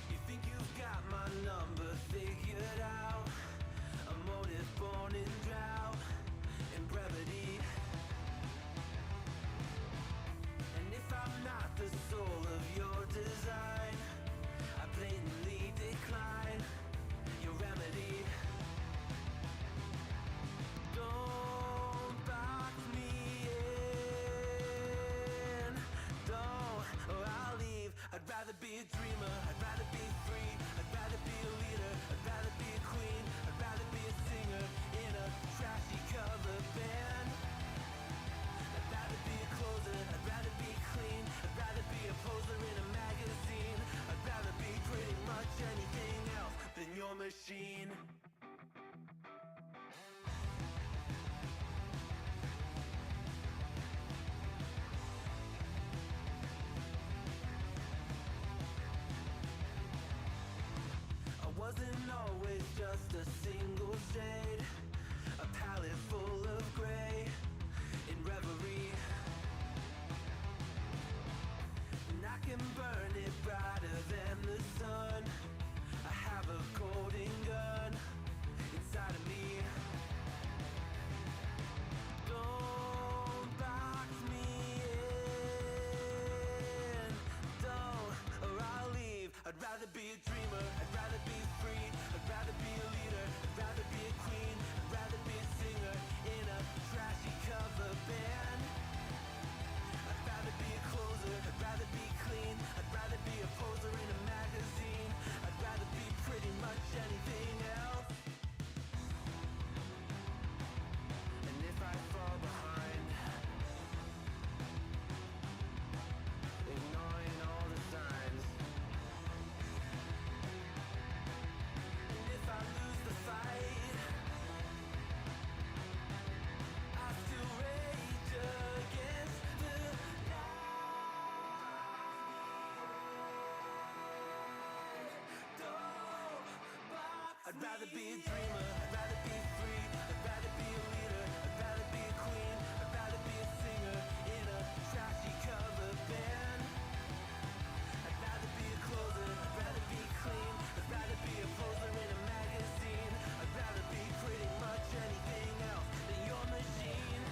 You think you've got my number figured out? A motive born in drought and brevity. And if I'm not the soul of your design, I blatantly decline your remedy. Don't box me in, don't, or I'll leave. I'd rather be a dreamer, I'd rather be free, I'd rather be a leader, I'd rather be a queen, I'd rather be a singer in a trashy cover band. I'd rather be a closer, I'd rather be clean, I'd rather be a poser in a magazine, I'd rather be pretty much anything else than your machine. Wasn't always just a single shade, a palette full of gray in reverie. And I can burn it brighter than the sun. I have a golden gun inside of me. Don't box me in, don't, or I'll leave. I'd rather be a dreamer, I'd rather be free, I'd rather be a leader, I'd rather be a queen, I'd rather be a singer in a trashy cover band. I'd rather be a closer, I'd rather be clean, I'd rather be a poser in a magazine, I'd rather be pretty much anything else. And if I fall behind, ignoring all the signs, if I lose the fight, I still rage against the night. Don't box I'd rather be a dreamer, I'd rather be free, I'd rather be a leader, I'd rather be a queen, I'd rather be a singer in a trashy cover band. I'd rather be a closer, I'd rather be clean, I'd rather be a poser in a magazine, I'd rather be pretty much anything else than your machine.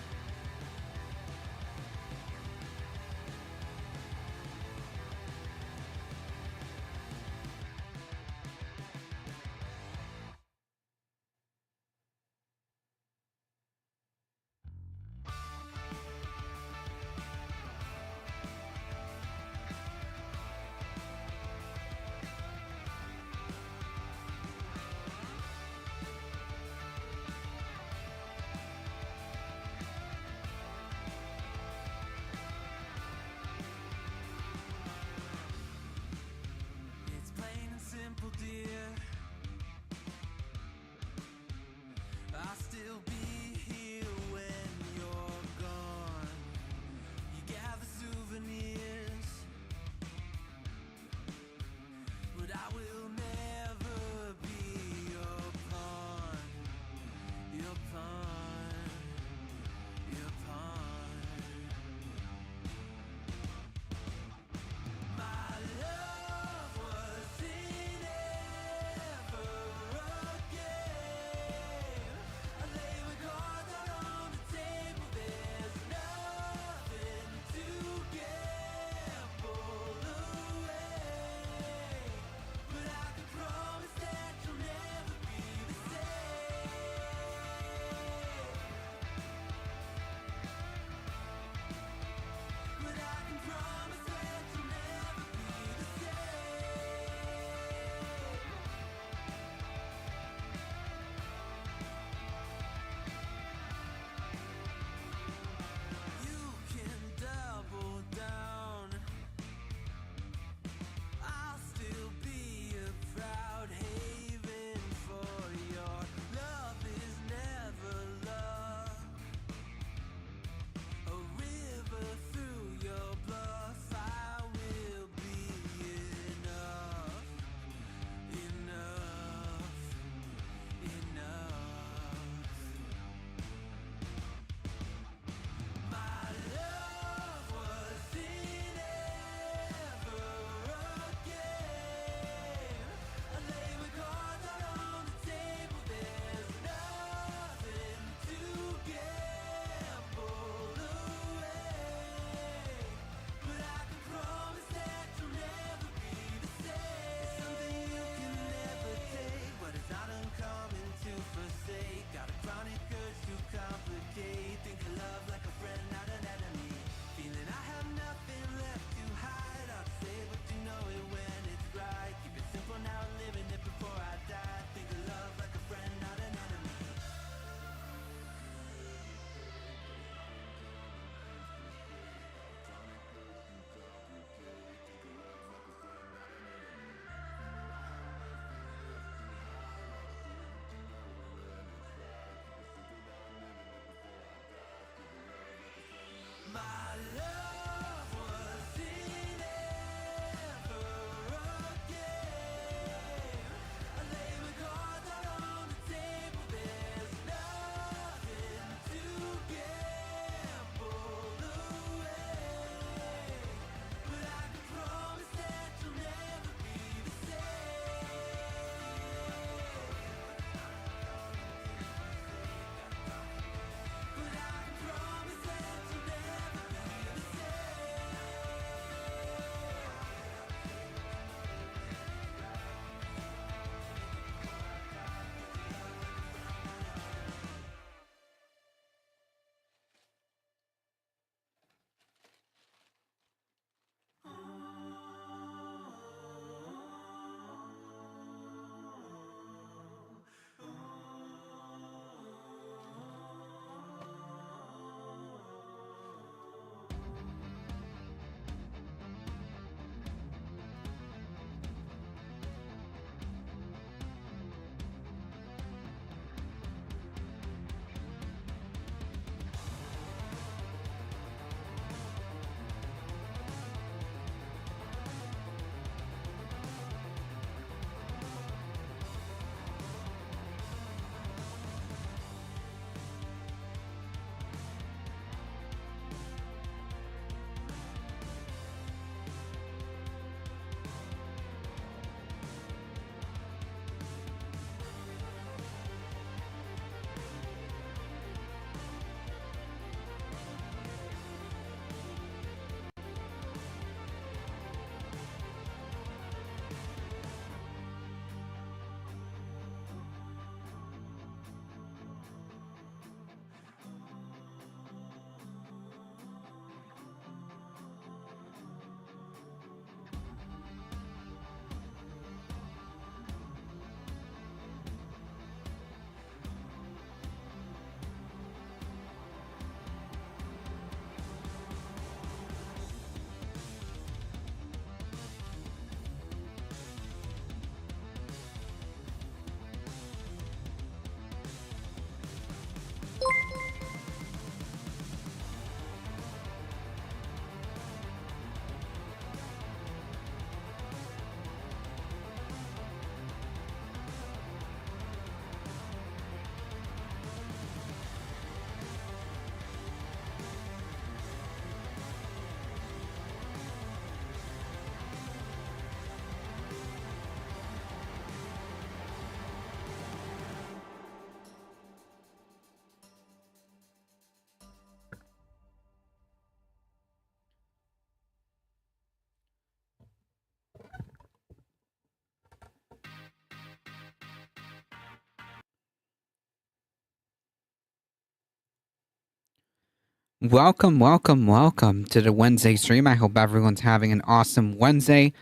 Welcome, welcome, welcome to the Wednesday stream. I hope everyone's having an awesome Wednesday,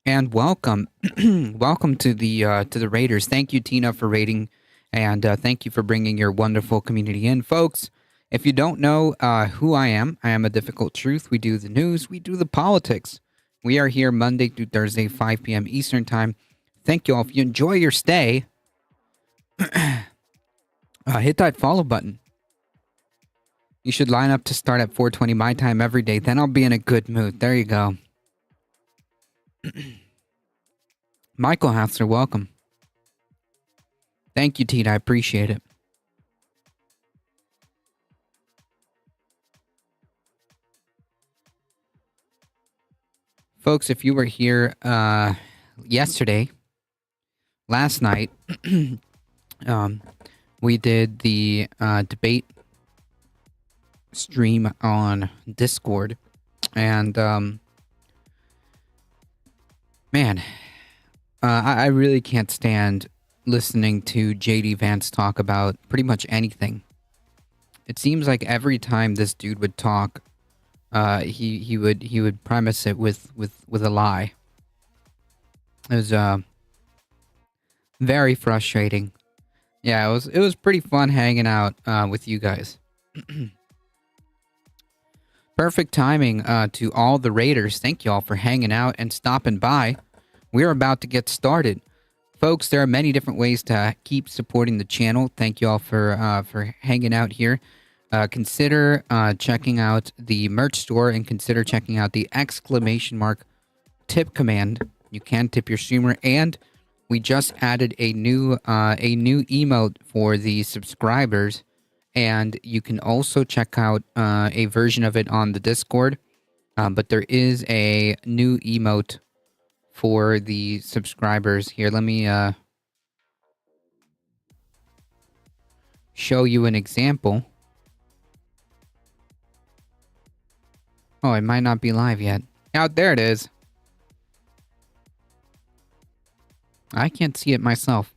and welcome, welcome to the Raiders. Thank you, Tina, for rating, and thank you for bringing your wonderful community in, folks. If you don't know who I am a difficult truth. We do the news, we do the politics. We are here Monday through Thursday, 5 p.m. Eastern time. Thank you all. If you enjoy your stay, hit that follow button. You should line up to start at 4:20 my time every day. Then I'll be in a good mood. There you go. Michael Hassler, welcome. Thank you, Tina. I appreciate it. Folks, if you were here last night, we did the debate stream on Discord, and man, I really can't stand listening to JD Vance talk about pretty much anything. It seems like every time this dude would talk, he would premise it with a lie. It was very frustrating. Yeah, it was pretty fun hanging out with you guys. Perfect timing to all the Raiders. Thank you all for hanging out and stopping by. We're about to get started. Folks, there are many different ways to keep supporting the channel. Thank you all for hanging out here. Consider checking out the merch store and consider checking out the exclamation mark tip command. You can tip your streamer, and we just added a new emote for the subscribers, and you can also check out a version of it on the Discord. But there is a new emote for the subscribers. Here, let me show you an example. Oh, it might not be live yet. Oh, there it is. I can't see it myself.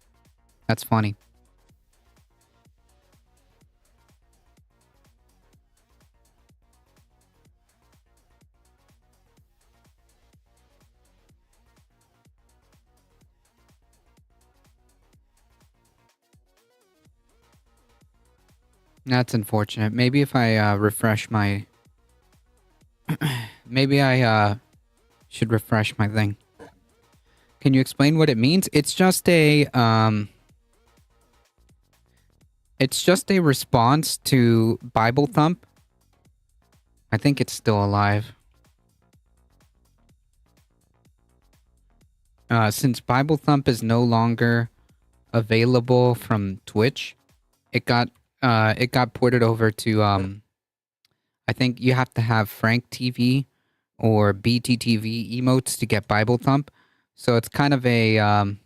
That's funny. That's unfortunate. Maybe if I refresh my... Maybe I should refresh my thing. Can you explain what it means? It's just a response to Bible Thump. I think it's still alive. Since Bible Thump is no longer available from Twitch, it got ported over to I think you have to have Frank TV or BTTV emotes to get Bible Thump. So it's kind of an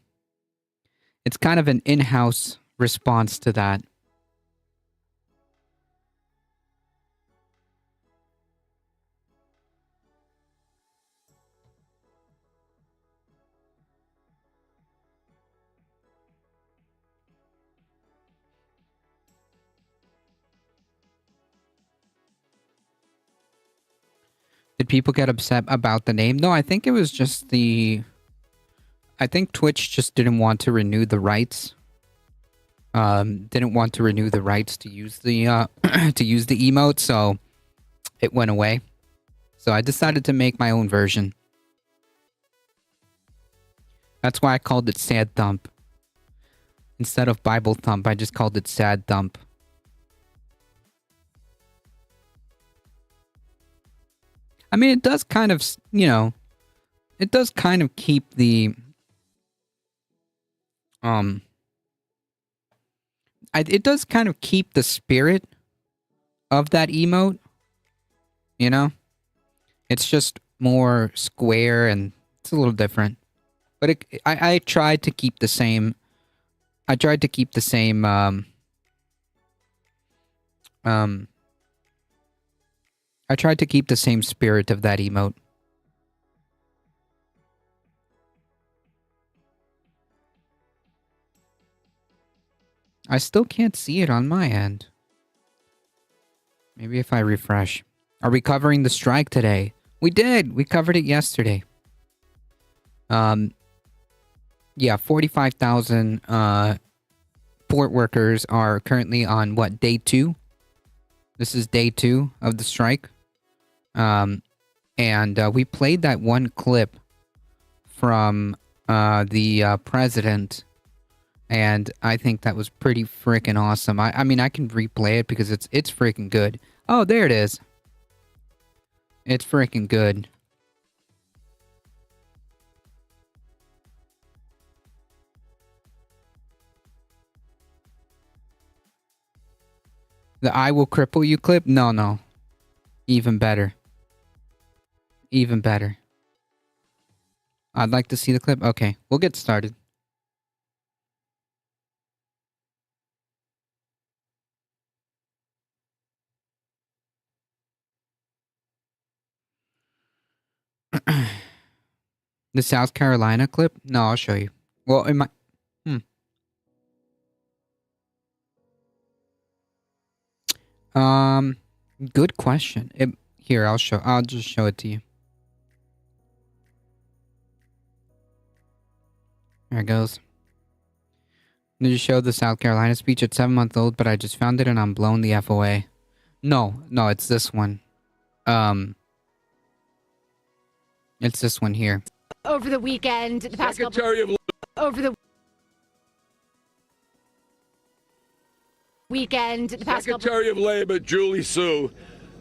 in-house response to that. Did people get upset about the name? No, I think it was just I think Twitch just didn't want to renew the rights. Didn't want to renew the rights to use the emote, so it went away. So I decided to make my own version. That's why I called it Sad Thump. Instead of Bible Thump, I just called it Sad Thump. I mean, it does kind of, it does kind of keep the, it does kind of keep the spirit of that emote, It's just more square and it's a little different. But I tried to keep the same, I tried to keep the same, I tried to keep the same spirit of that emote. I still can't see it on my end. Maybe if I refresh. Are we covering the strike today? We did. We covered it yesterday. Yeah, 45,000 port workers are currently on what, day 2? This is day 2 of the strike. And we played that one clip from the president, and I think that was pretty freaking awesome. I mean, I can replay it because it's freaking good. Oh, there it is. It's freaking good. The I will cripple you clip? No. Even better. Even better. I'd like to see the clip. Okay, we'll get started. The South Carolina clip? No, I'll show you. Well, it might... Good question. Here, I'll just show it to you. There it goes. Did you show the South Carolina speech? It's 7 months old, but I just found it and I'm blown the F away. No, it's this one. It's this one here. Over the weekend, the past Secretary of over the weekend, the past Secretary of Labor Julie Su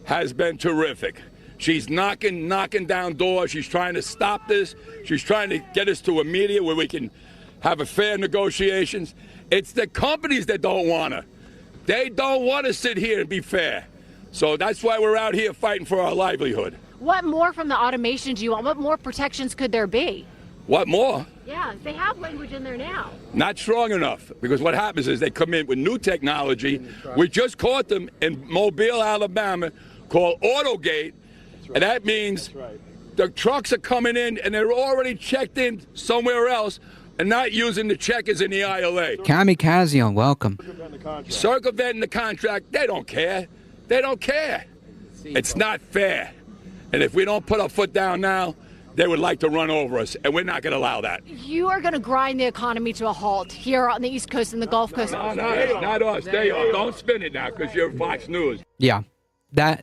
has been terrific. She's knocking down doors. She's trying to stop this. She's trying to get us to a media where we can have a fair negotiations. It's the companies that don't want to. They don't want to sit here and be fair. So that's why we're out here fighting for our livelihood. What more from the automation do you want? What more protections could there be? What more? Yeah, they have language in there now. Not strong enough, because what happens is they come in with new technology. We just caught them in Mobile, Alabama, called Autogate, and that means the trucks are coming in and they're already checked in somewhere else and not using the checkers in the ILA. Kamikaze, welcome. Circumventing the contract, they don't care. They don't care. It's not fair. And if we don't put our foot down now, they would like to run over us, and we're not going to allow that. You are going to grind the economy to a halt here on the East Coast and the Gulf Coast. No, not us. They are. Don't spin it now, because you're Fox News. Yeah, that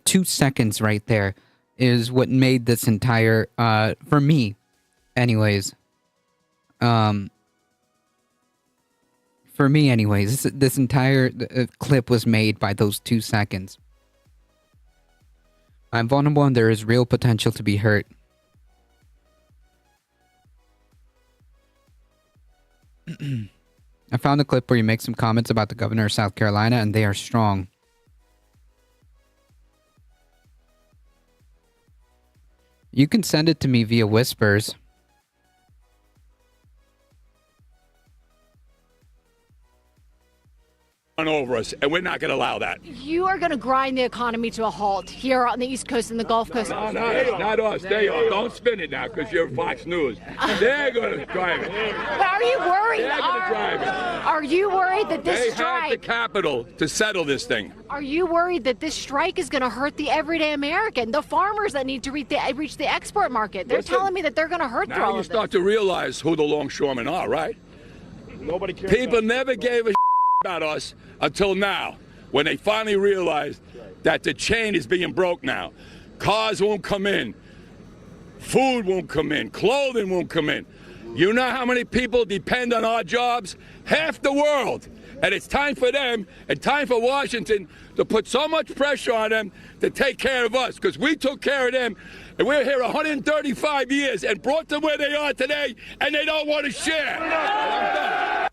2 seconds right there is what made this entire for me, anyways. For me, anyways, this entire clip was made by those 2 seconds. I'm vulnerable and there is real potential to be hurt. I found a clip where you make some comments about the governor of South Carolina, and they are strong. You can send it to me via whispers. Run over us, and we're not going to allow that. You are going to grind the economy to a halt here on the East Coast and the Gulf Coast. No, not us. They are. Don't spin it now, because you're Fox News. They're going to drive it. But are you worried? They're going to drive it. Are you worried that this They strike? have the capital to settle this thing. Are you worried that this strike is going to hurt the everyday American, the farmers that need to reach the export market? They're Listen, telling me that they're going to hurt through Now all you of start this. to realize who the longshoremen are, right? Nobody cares. People never gave a about us until now, when they finally realized that the chain is being broke now. Cars won't come in. Food won't come in. Clothing won't come in. You know how many people depend on our jobs? Half the world. And it's time for them and time for Washington to put so much pressure on them to take care of us, because we took care of them, and we're here 135 years and brought them where they are today, and they don't want to share. And I'm done.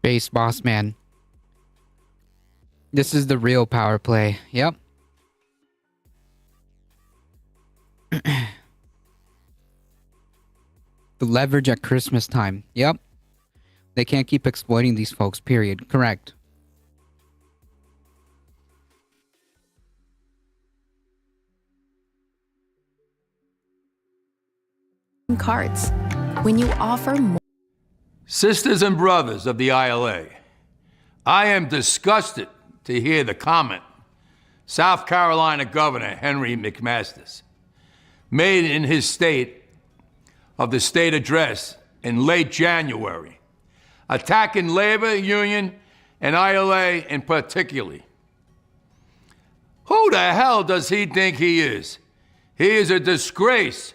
Base boss man. This is the real power play. Yep. The leverage at Christmas time. Yep. They can't keep exploiting these folks, period. Correct. Cards. When you offer more. Sisters and brothers of the ILA, I am disgusted to hear the comment South Carolina Governor Henry McMaster made in his state address in late January, attacking labor union and ILA in particular. Who the hell does he think he is? He is a disgrace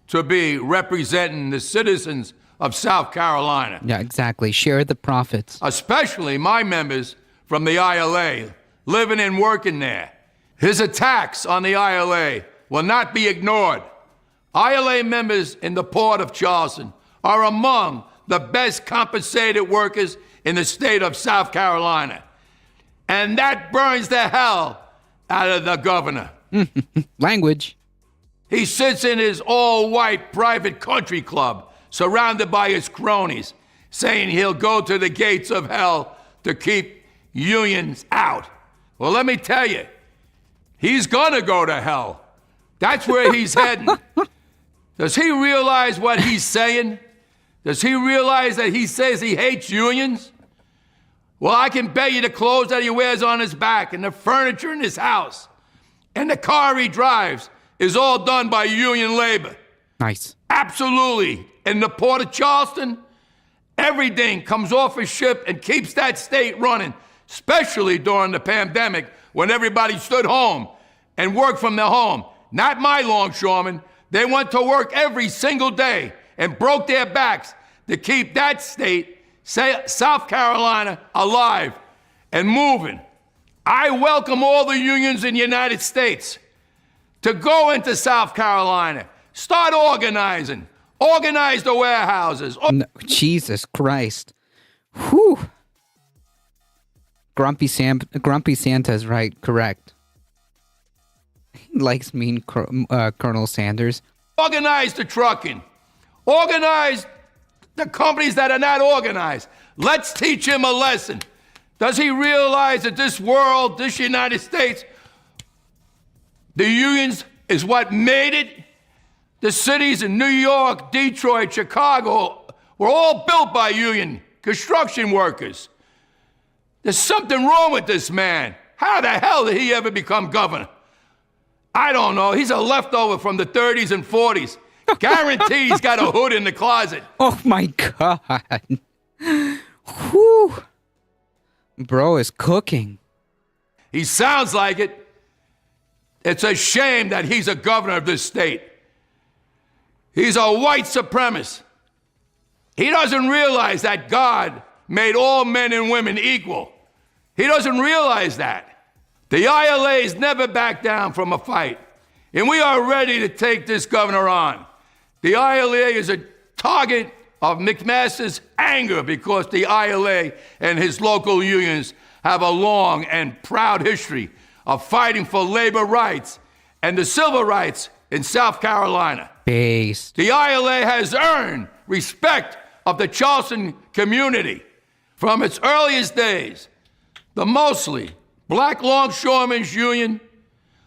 to be representing the citizens of South Carolina. Yeah, exactly. Share the profits. Especially my members from the ILA living and working there. His attacks on the ILA will not be ignored. ILA members in the Port of Charleston are among the best compensated workers in the state of South Carolina. And that burns the hell out of the governor. Language. He sits in his all-white private country club, surrounded by his cronies, saying he'll go to the gates of hell to keep unions out. Well, let me tell you, he's gonna go to hell. That's where he's heading. Does he realize what he's saying? Does he realize that he says he hates unions? Well, I can bet you the clothes that he wears on his back and the furniture in his house and the car he drives is all done by union labor. Nice. Absolutely. In the Port of Charleston, everything comes off a ship and keeps that state running, especially during the pandemic when everybody stood home and worked from their home. Not my longshoremen. They went to work every single day and broke their backs to keep that state, South Carolina, alive and moving. I welcome all the unions in the United States to go into South Carolina, start organizing, organize the warehouses. No, Jesus Christ. Whew. Grumpy Santa's right, correct. He likes mean Colonel Sanders. Organize the trucking. Organize the companies that are not organized. Let's teach him a lesson. Does he realize that this world, this United States, the unions is what made it? The cities in New York, Detroit, Chicago were all built by union construction workers. There's something wrong with this man. How the hell did he ever become governor? I don't know. He's a leftover from the 30s and 40s. Guarantee he's got a hood in the closet. Oh my God. Whew. Bro is cooking. He sounds like it. It's a shame that he's a governor of this state. He's a white supremacist. He doesn't realize that God made all men and women equal. He doesn't realize that. The ILA's never back down from a fight, and we are ready to take this governor on. The ILA is a target of McMaster's anger because the ILA and his local unions have a long and proud history of fighting for labor rights and the civil rights in South Carolina. Based. The ILA has earned respect of the Charleston community from its earliest days. The mostly Black Longshoremen's Union,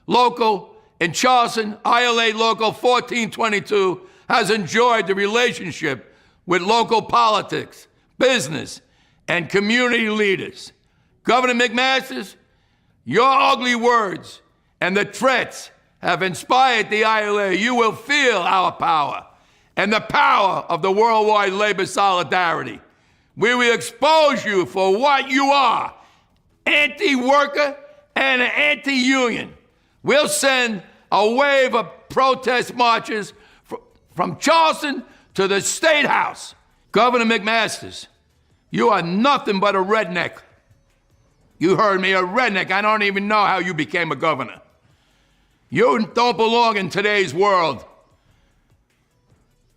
local in Charleston, ILA Local 1422, has enjoyed the relationship with local politics, business, and community leaders. Governor McMaster, your ugly words and the threats have inspired the ILA. You will feel our power and the power of the worldwide labor solidarity. We will expose you for what you are, anti-worker and anti-union. We'll send a wave of protest marches from Charleston to the State House. Governor McMaster, you are nothing but a redneck. You heard me, a redneck. I don't even know how you became a governor. You don't belong in today's world.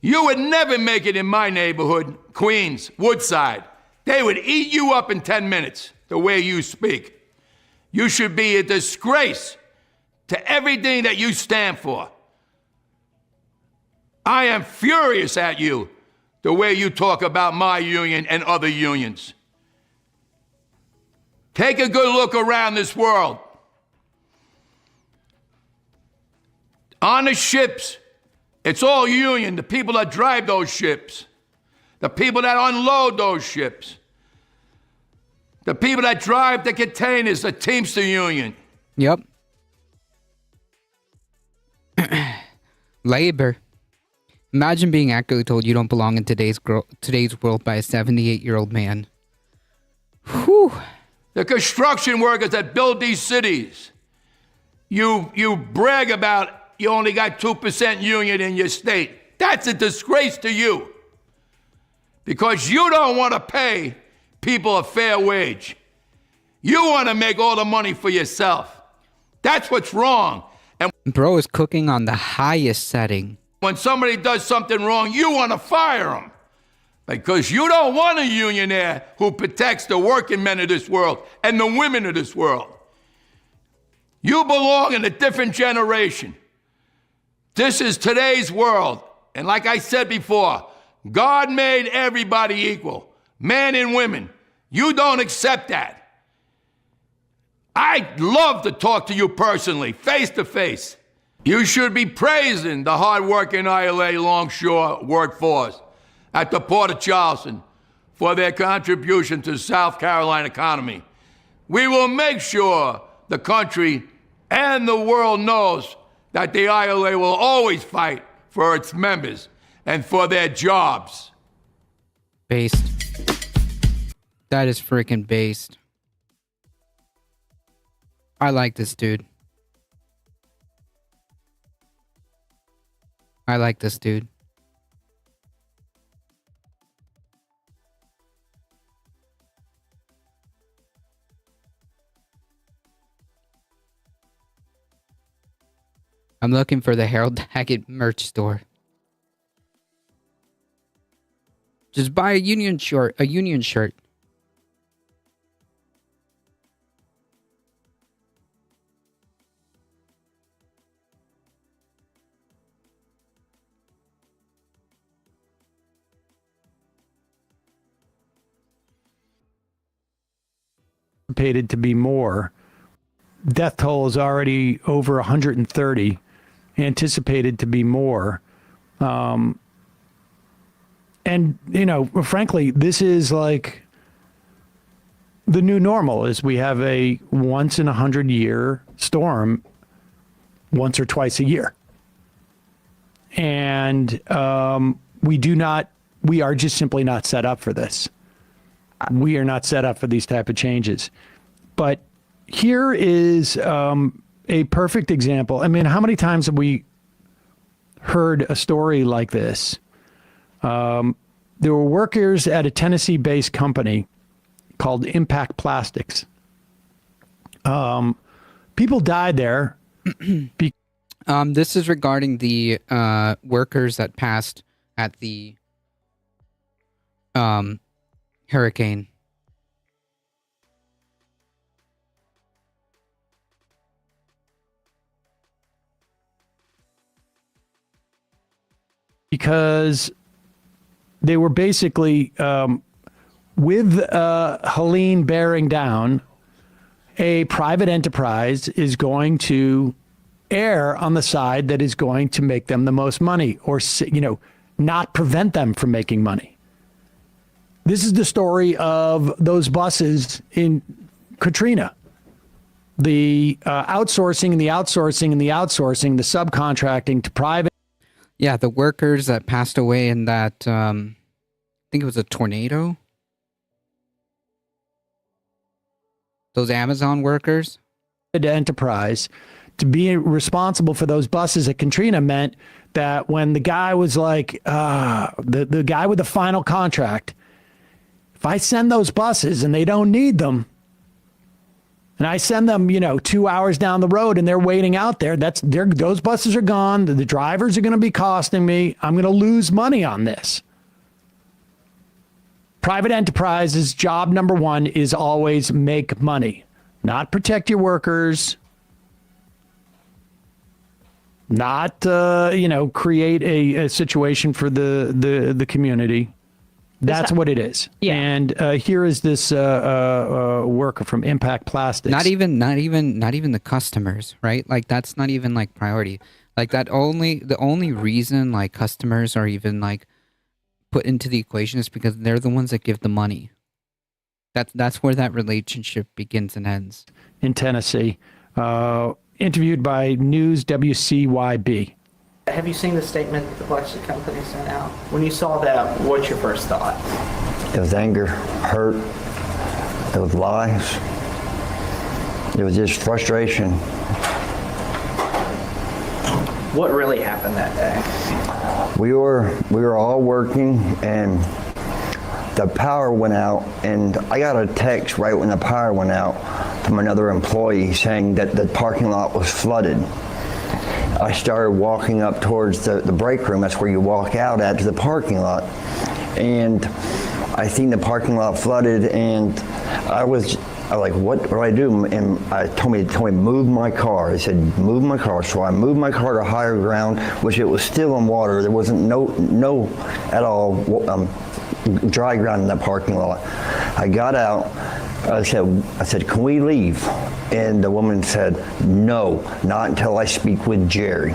You would never make it in my neighborhood, Queens, Woodside. They would eat you up in 10 minutes, the way you speak. You should be a disgrace to everything that you stand for. I am furious at you, the way you talk about my union and other unions. Take a good look around this world. On the ships, it's all union, the people that drive those ships, the people that unload those ships. The people that drive the containers, the Teamster Union. Yep. Labor. Imagine being accurately told you don't belong in today's world by a 78-year-old man. Whew. The construction workers that build these cities. You brag about you only got 2% union in your state. That's a disgrace to you. Because you don't want to pay people a fair wage. You want to make all the money for yourself. That's what's wrong. And Bro is cooking on the highest setting. when somebody does something wrong, you want to fire them. Because you don't want a unionaire who protects the working men of this world and the women of this world. You belong in a different generation. This is today's world. And like I said before, God made everybody equal, men and women. You don't accept that. I'd love to talk to you personally, face to face. You should be praising the hard-working ILA longshore workforce at the Port of Charleston for their contribution to the South Carolina economy. We will make sure the country and the world knows that the ILA will always fight for its members and for their jobs. Based. That is freaking based. I like this dude. I like this dude. I'm looking for the Harold Haggett merch store. Just buy a union shirt. Anticipated to be more. Death toll is already over 130. Anticipated to be more. And, you know, frankly, this is like the new normal is we have a once in 100-year storm once or twice a year. And we are just simply not set up for this. We are not set up for these type of changes. But here is a perfect example. I mean, how many times have we heard a story like this? There were workers at a Tennessee-based company called Impact Plastics. People died there. This is regarding the workers that passed at the hurricane. Because they were basically, with Helene bearing down, a private enterprise is going to err on the side that is going to make them the most money or, you know, not prevent them from making money. This is the story of those buses in Katrina. The outsourcing and the outsourcing and the outsourcing, the subcontracting to private. Yeah, the workers that passed away in that, I think it was a tornado. Those Amazon workers. Enterprise to be responsible for those buses at Katrina meant that when the guy was like, the guy with the final contract, if I send those buses and they don't need them, and I send them, you know, 2 hours down the road and they're waiting out there, those buses are gone. The drivers are going to be costing me. I'm going to lose money on this. Private enterprises, job number one is always make money, not protect your workers, not, create a situation for the community. That's what it is. Yeah. And here is this worker from Impact Plastics. Not even the customers, right? Like that's not even like priority. Like the only reason like customers are even like put into the equation is because they're the ones that give the money. That's where that relationship begins and ends. in Tennessee. Interviewed by News WCYB. Have you seen the statement that the Plexus company sent out? When you saw that, what's your first thought? It was anger, hurt, it was lies. It was just frustration. What really happened that day? We were all working and the power went out, and I got a text right when the power went out from another employee saying that the parking lot was flooded. I started walking up towards the break room. That's where you walk out at, to the parking lot. And I seen the parking lot flooded, and I was like, what do I do? And I told me, move my car. They said, move my car. So I moved my car to higher ground, which it was still in water. There wasn't no at all dry ground in that parking lot. I got out. I said, can we leave? And the woman said, no, not until I speak with Jerry.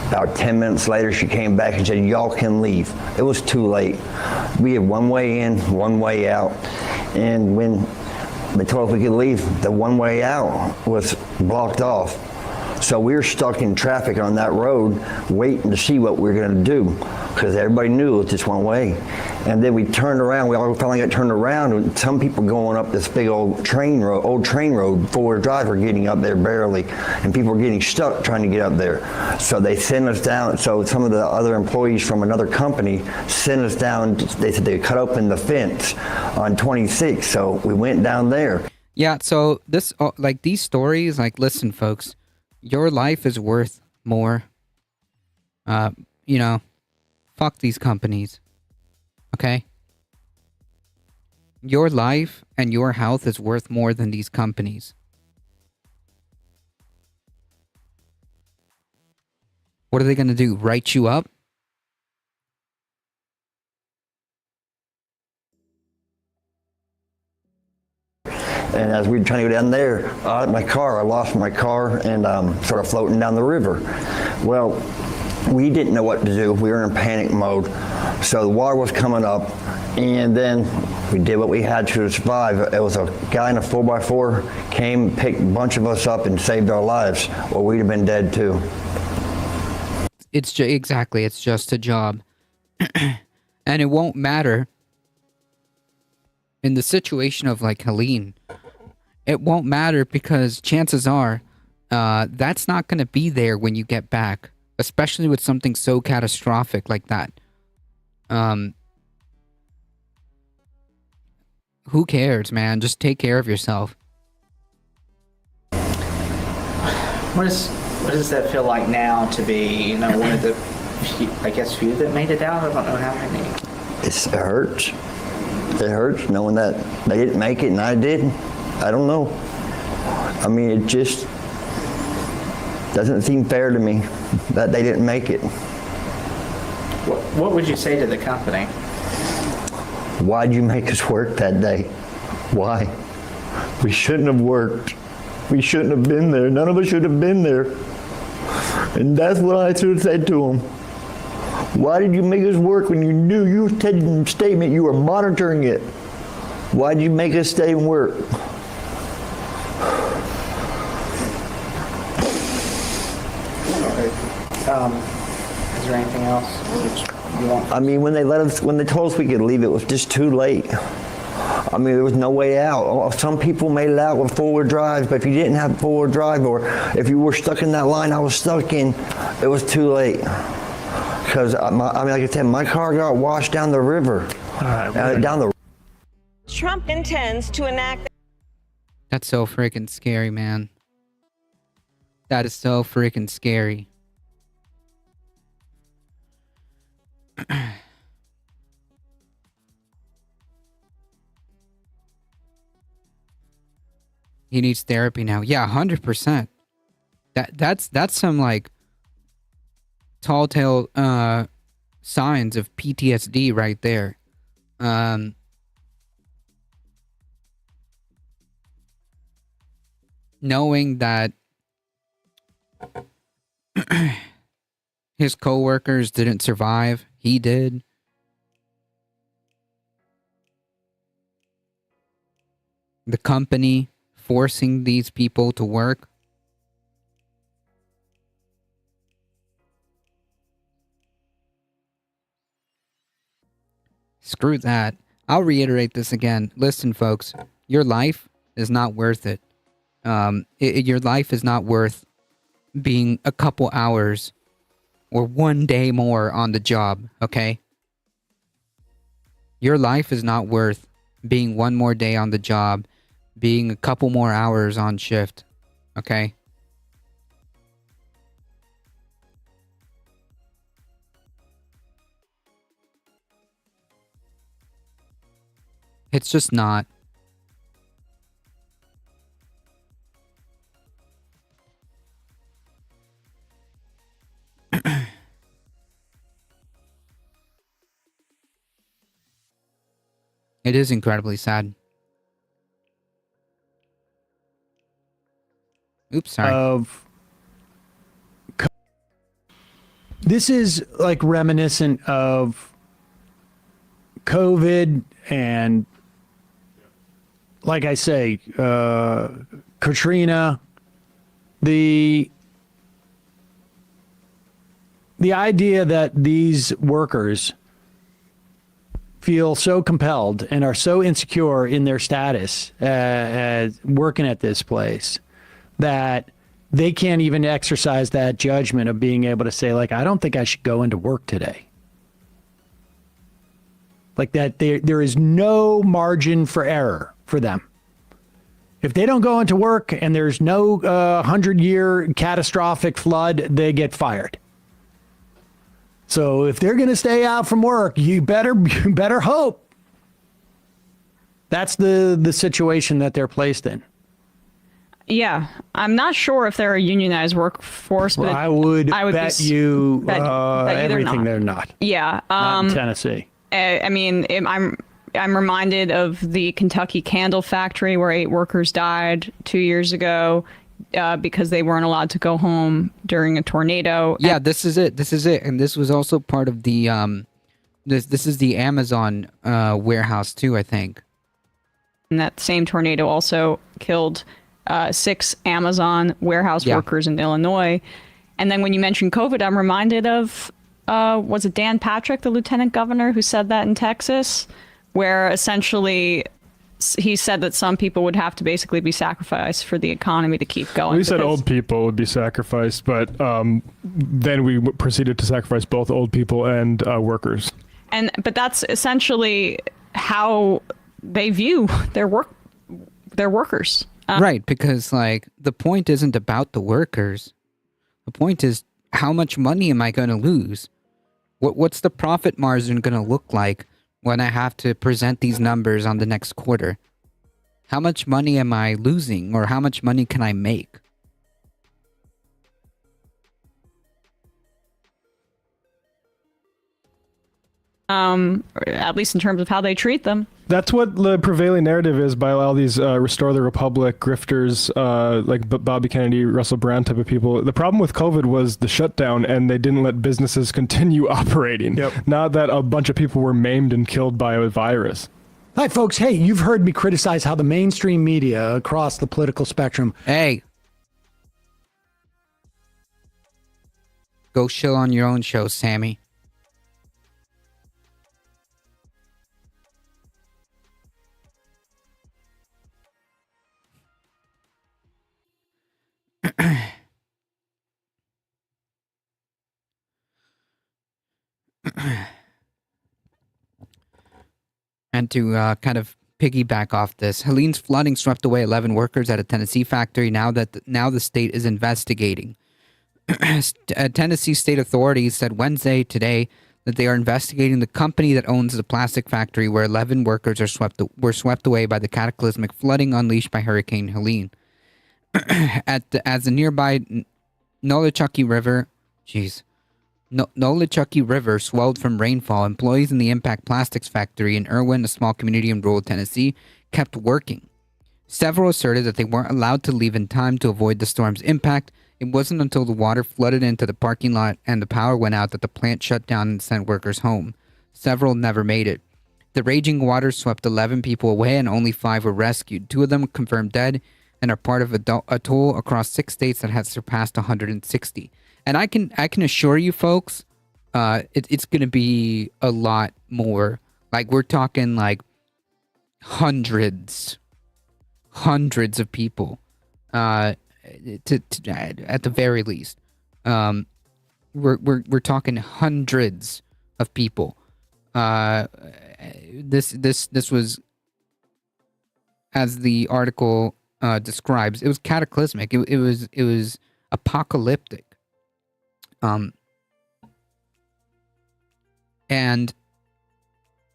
About 10 minutes later, she came back and said, y'all can leave. It was too late. We had one way in, one way out. And when they told us we could leave, the one way out was blocked off. So we were stuck in traffic on that road waiting to see what we were going to do, because everybody knew it was just one way. And then we turned around. We all finally got turned around, and some people going up this big old train road, four-wheel drive, were getting up there barely, and people were getting stuck trying to get up there. So they sent us down. So some of the other employees from another company sent us down. They said they cut open the fence on 26. So we went down there. Yeah, so this, like these stories, like, listen, folks, your life is worth more. Fuck these companies. Okay? Your life and your health is worth more than these companies. What are they going to do? Write you up? And as we were trying to go down there, I lost my car and started floating down the river. Well, we didn't know what to do. We were in a panic mode. So the water was coming up, and then we did what we had to survive. It was a guy in a 4x4 came, picked a bunch of us up and saved our lives, or we'd have been dead too. It's just a job. And it won't matter in the situation of like Helene. It won't matter because chances are that's not going to be there when you get back, especially with something so catastrophic like that. Who cares, man? Just take care of yourself. What does that feel like now to be, one of the few that made it out? I don't know how many. It hurts. It hurts knowing that they didn't make it and I did. I don't know. I mean, it just doesn't seem fair to me that they didn't make it. What would you say to the company? Why'd you make us work that day? Why? We shouldn't have worked. We shouldn't have been there. None of us should have been there. And that's what I should have said to them. Why did you make us work when you knew you said in the statement you were monitoring it? Why did you make us stay and work? Is there anything else you want? I mean, when they told us we could leave, it was just too late. I mean, there was no way out. Some people made it out with four-wheel drives, but if you didn't have four-wheel drive, or if you were stuck in that line I was stuck in, it was too late. Because, like I said, my car got washed down the river. Trump intends to enact. That's so freaking scary, man. That is so freaking scary. He needs therapy now. Yeah, 100%. That's some like telltale signs of PTSD right there. Knowing that his coworkers didn't survive, he did. the company forcing these people to work. Screw that. I'll reiterate this again. Listen, folks, your life is not worth it. Your life is not worth being a couple hours or one day more on the job, okay? Your life is not worth being one more day on the job, being a couple more hours on shift, okay? It's just not. It is incredibly sad. Oops, sorry. This is like reminiscent of COVID and, like I say, Katrina. The idea that these workers feel so compelled and are so insecure in their status as working at this place that they can't even exercise that judgment of being able to say, like, I don't think I should go into work today. Like that, there is no margin for error for them. If they don't go into work and there's no 100-year catastrophic flood, they get fired. So if they're going to stay out from work, you better hope. That's the situation that they're placed in. Yeah, I'm not sure if they're a unionized workforce, but I would bet you everything they're not. Yeah, not in Tennessee. I mean, I'm reminded of the Kentucky Candle Factory where 8 workers died 2 years ago because they weren't allowed to go home during a tornado. Yeah, this is it. And this was also part of the this is the Amazon warehouse too, I think. And that same tornado also killed 6 Amazon warehouse workers in Illinois. And then when you mentioned COVID, I'm reminded of was it Dan Patrick, the lieutenant governor, who said that in Texas, where essentially he said that some people would have to basically be sacrificed for the economy to keep going. We said old people would be sacrificed, but then we proceeded to sacrifice both old people and workers. But that's essentially how they view their workers. Right, because like the point isn't about the workers. The point is, how much money am I going to lose? What's the profit margin going to look like when I have to present these numbers on the next quarter? How much money am I losing, or how much money can I make? At least in terms of how they treat them. That's what the prevailing narrative is by all these Restore the Republic grifters, like Bobby Kennedy, Russell Brand type of people. The problem with COVID was the shutdown, and they didn't let businesses continue operating. Yep. Not that a bunch of people were maimed and killed by a virus. Hi, folks. Hey, you've heard me criticize how the mainstream media across the political spectrum. Hey. Go chill on your own show, Sammy. And to kind of piggyback off this, Helene's flooding swept away 11 workers at a Tennessee factory. Now the state is investigating. Tennessee state authorities said Wednesday today that they are investigating the company that owns the plastic factory where 11 workers were swept away by the cataclysmic flooding unleashed by Hurricane Helene. As the nearby Nolichucky River, Nolichucky River swelled from rainfall, employees in the Impact Plastics factory in Irwin, a small community in rural Tennessee, kept working. Several asserted that they weren't allowed to leave in time to avoid the storm's impact. It wasn't until the water flooded into the parking lot and the power went out that the plant shut down and sent workers home. Several never made it. The raging waters swept 11 people away and only 5 were rescued. 2 of them confirmed dead and are part of a toll across 6 states that has surpassed 160. And I can assure you folks, it's going to be a lot more. Like, we're talking like hundreds of people, at the very least. We're talking hundreds of people. This was, as the article describes, it was cataclysmic. It was apocalyptic. And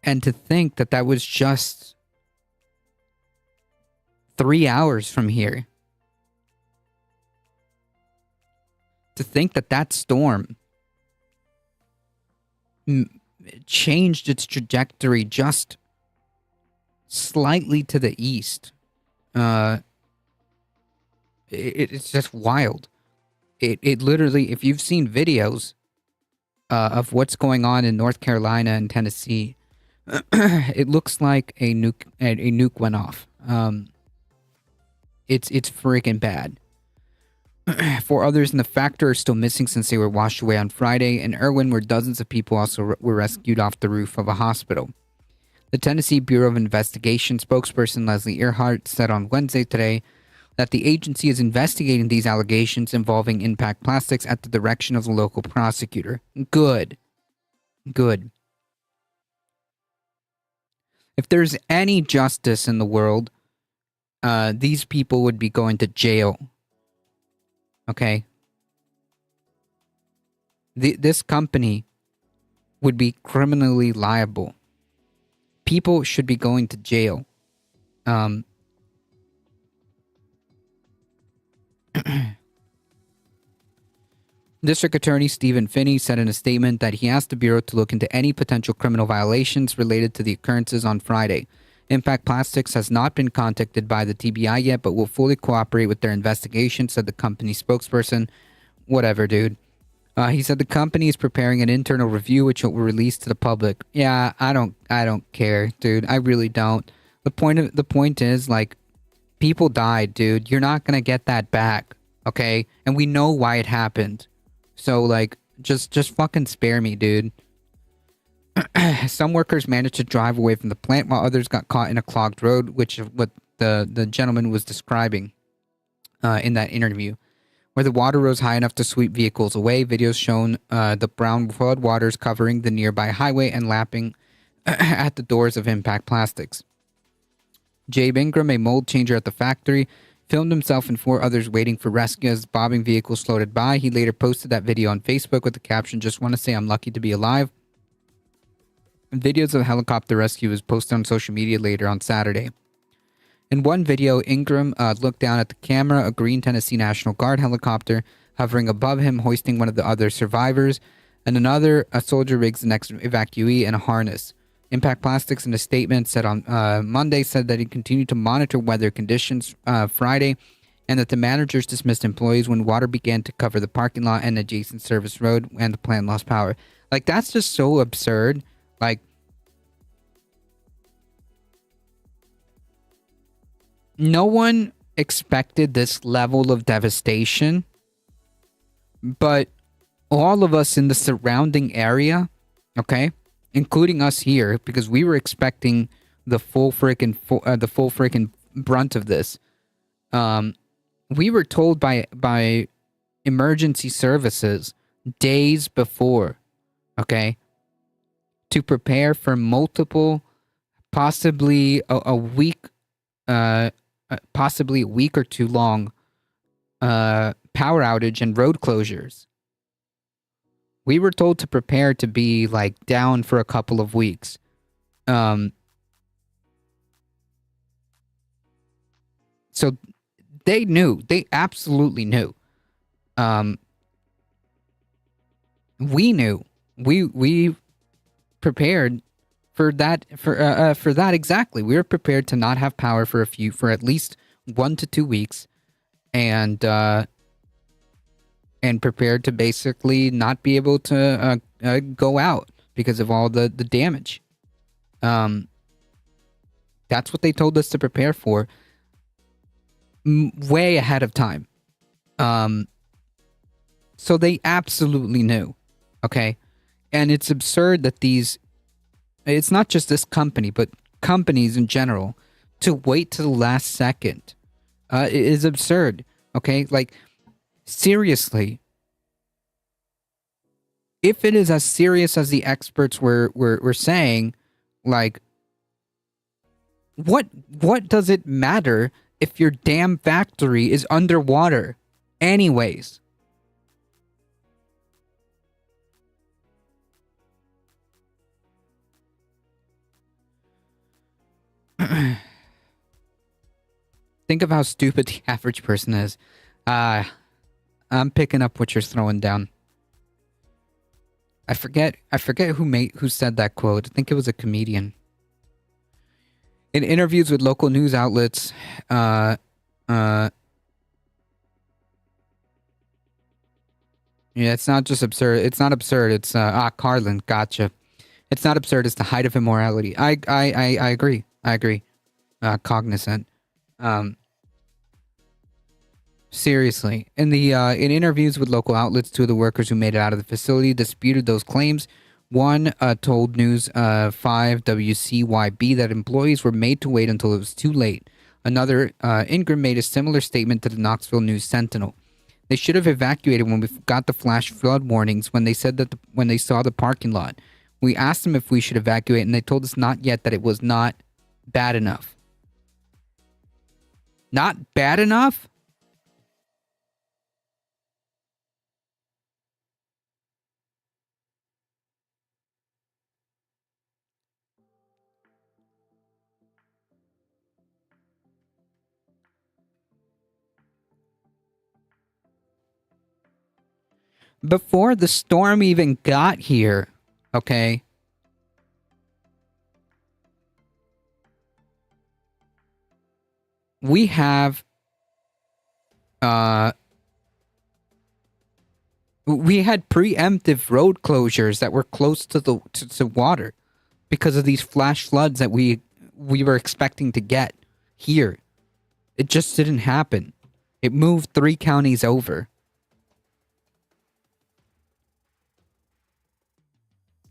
to think that was just 3 hours from here. To think that storm changed its trajectory just slightly to the east. It's just wild. It literally, if you've seen videos of what's going on in North Carolina and Tennessee, it looks like a nuke went off. It's freaking bad. 4 others in the factor are still missing since they were washed away on Friday. In Irwin, where dozens of people also were rescued off the roof of a hospital. The Tennessee Bureau of Investigation spokesperson Leslie Earhart said on Wednesday today that the agency is investigating these allegations involving Impact Plastics at the direction of the local prosecutor. Good. If there's any justice in the world, these people would be going to jail. Okay? This company would be criminally liable. People should be going to jail. District Attorney Stephen Finney said in a statement that he asked the Bureau to look into any potential criminal violations related to the occurrences on Friday. Impact Plastics has not been contacted by the TBI yet, but will fully cooperate with their investigation, said the company spokesperson. Whatever, dude. He said the company is preparing an internal review which will be released to the public. Yeah, I don't care, dude. I really don't. The point is, like, people died, dude. You're not gonna get that back, okay? And we know why it happened. So, like, just fucking spare me, dude. Some workers managed to drive away from the plant while others got caught in a clogged road, which is what the gentleman was describing in that interview, where the water rose high enough to sweep vehicles away. Videos shown the brown flood waters covering the nearby highway and lapping at the doors of Impact Plastics. Jabe Ingram, a mold changer at the factory, filmed himself and 4 others waiting for rescue as bobbing vehicles floated by. He later posted that video on Facebook with the caption, "Just want to say I'm lucky to be alive." Videos of helicopter rescue was posted on social media later on Saturday. In one video, Ingram looked down at the camera, a green Tennessee National Guard helicopter hovering above him, hoisting one of the other survivors, and another, a soldier rigs the next evacuee in a harness. Impact Plastics, in a statement said on Monday, said that it continued to monitor weather conditions Friday, and that the managers dismissed employees when water began to cover the parking lot and adjacent service road and the plant lost power. Like, that's just so absurd. Like, no one expected this level of devastation, but all of us in the surrounding area, okay, including us here, because we were expecting the full freaking brunt of this. We were told by emergency services days before, okay, to prepare for multiple, possibly a week or 2 long power outage and road closures. We were told to prepare to be, like, down for a couple of weeks. So they knew. They absolutely knew. We knew. We prepared for that exactly. We were prepared to not have power for at least 1 to 2 weeks, and prepared to basically not be able to go out because of all the damage. That's what they told us to prepare for way ahead of time. So they absolutely knew. Okay? And it's absurd that it's not just this company, but companies in general, to wait to the last second. It is absurd. Okay? Like, seriously. If it is as serious as the experts were saying, like, what does it matter if your damn factory is underwater anyways? Think of how stupid the average person is. I'm picking up what you're throwing down. I forget who said that quote. I think it was a comedian. In interviews with local news outlets, yeah, it's not just absurd. It's not absurd. It's Carlin, gotcha. It's not absurd. It's the height of immorality. I agree. I agree. Cognizant. Seriously, in interviews with local outlets, two of the workers who made it out of the facility disputed those claims. One told News 5 WCYB that employees were made to wait until it was too late. Another, Ingram, made a similar statement to the Knoxville News Sentinel. They should have evacuated when we got the flash flood warnings when they said that when they saw the parking lot. We asked them if we should evacuate, and they told us not yet, that it was not bad enough. Not bad enough? Before the storm even got here, okay? We have we had preemptive road closures that were close to the to water because of these flash floods that we were expecting to get here. It just didn't happen. It moved 3 counties over.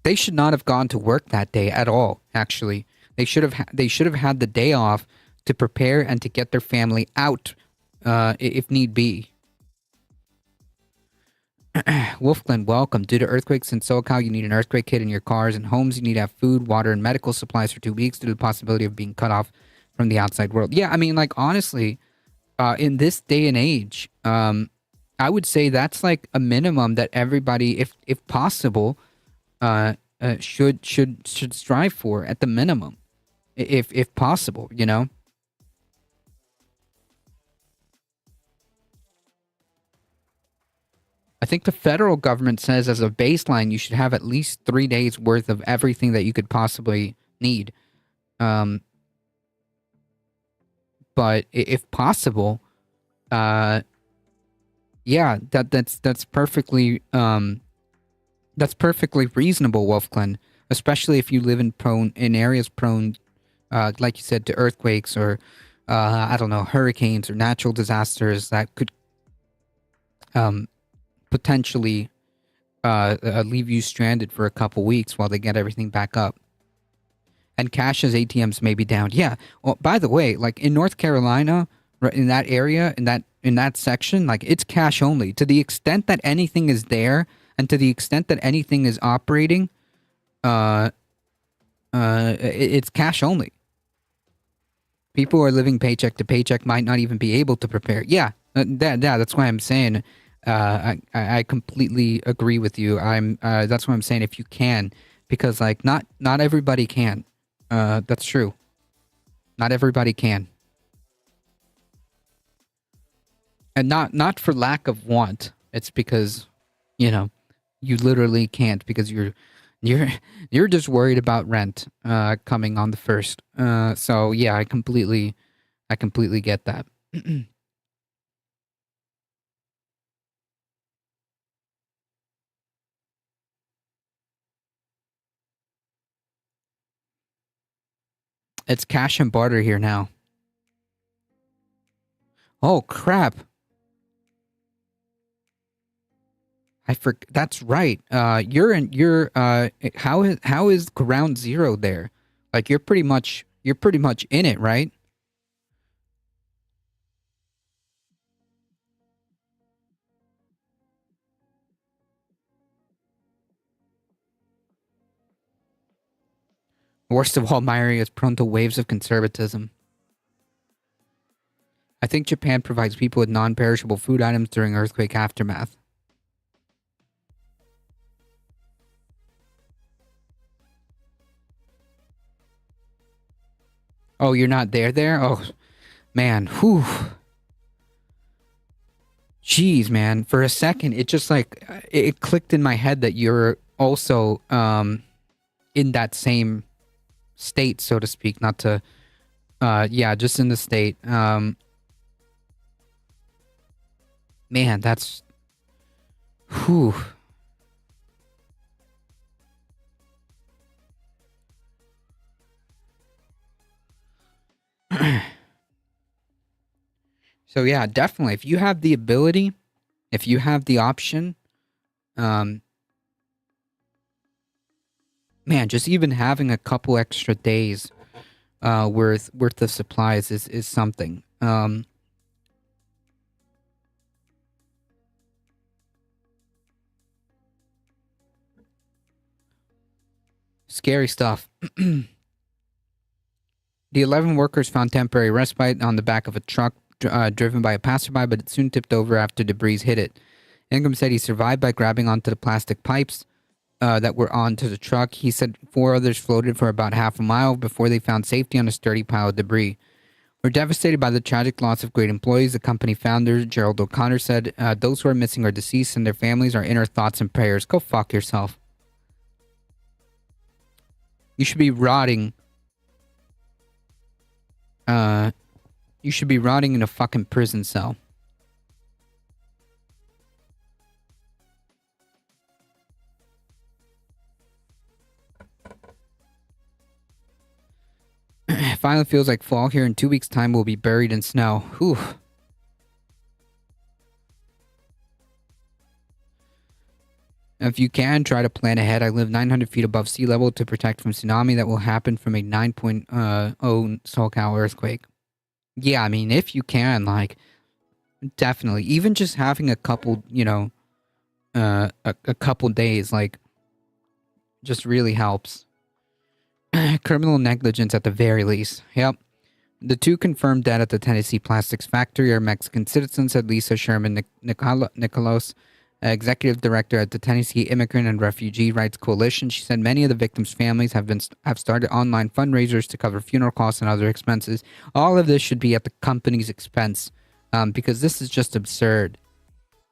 They should not have gone to work that day at all, actually. They should have had the day off to prepare and to get their family out if need be. Wolfglen, welcome. Due to earthquakes in SoCal, you need an earthquake kit in your cars and homes. You need to have food, water, and medical supplies for 2 weeks due to the possibility of being cut off from the outside world. Yeah, I mean, like, honestly, in this day and age, I would say that's like a minimum that everybody, if possible, should strive for at the minimum, if possible, you know. I think the federal government says as a baseline you should have at least 3 days worth of everything that you could possibly need. But if possible, yeah, that's perfectly reasonable, Wolfglen, especially if you live in areas prone, like you said, to earthquakes or I don't know, hurricanes or natural disasters that could potentially leave you stranded for a couple weeks while they get everything back up. And Cash's ATMs may be down. Yeah. Well, by the way, like in North Carolina, right in that area, in that section, like it's cash only. To the extent that anything is there, and to the extent that anything is operating, it's cash only. People who are living paycheck to paycheck might not even be able to prepare. Yeah, that's why I'm saying. I completely agree with you. That's what I'm saying. If you can, because like not everybody can. That's true. Not everybody can, and not for lack of want. It's because, you know, you literally can't because you're just worried about rent coming on the 1st. So yeah, I completely get that. It's cash and barter here now. Oh crap! That's right. How is ground zero there? Like you're pretty much in it, right? Worst of all, my area is prone to waves of conservatism. I think Japan provides people with non-perishable food items during earthquake aftermath. Oh, you're not there? Oh, man. Whew. Jeez, man. For a second, it just like, it clicked in my head that you're also in that same state, so to speak. Not to, yeah, just in the state. Man, that's, whew. So yeah, definitely. If you have the ability, if you have the option, man, just even having a couple extra days worth of supplies is something. Scary stuff. The 11 workers found temporary respite on the back of a truck driven by a passerby, but it soon tipped over after debris hit it. Ingram said he survived by grabbing onto the plastic pipes that were onto the truck. He said 4 others floated for about half a mile before they found safety on a sturdy pile of debris. We're devastated by the tragic loss of great employees, the company founder, Gerald O'Connor, said. Those who are missing are deceased and their families are in our thoughts and prayers. Go fuck yourself. You should be rotting. You should be rotting in a fucking prison cell. It finally feels like fall here. In 2 weeks' time, we'll be buried in snow. Whew. If you can, try to plan ahead. I live 900 feet above sea level to protect from tsunami that will happen from a 9.0 SoCal earthquake. Yeah, I mean, if you can, like, definitely. Even just having a couple, you know, a couple days, like, just really helps. Criminal negligence at the very least. Yep. The 2 confirmed dead at the Tennessee plastics factory are Mexican citizens, said Lisa Sherman Nicolos, executive director at the Tennessee Immigrant and Refugee Rights Coalition. She said many of the victims' families have started online fundraisers to cover funeral costs and other expenses. All of this should be at the company's expense, because this is just absurd.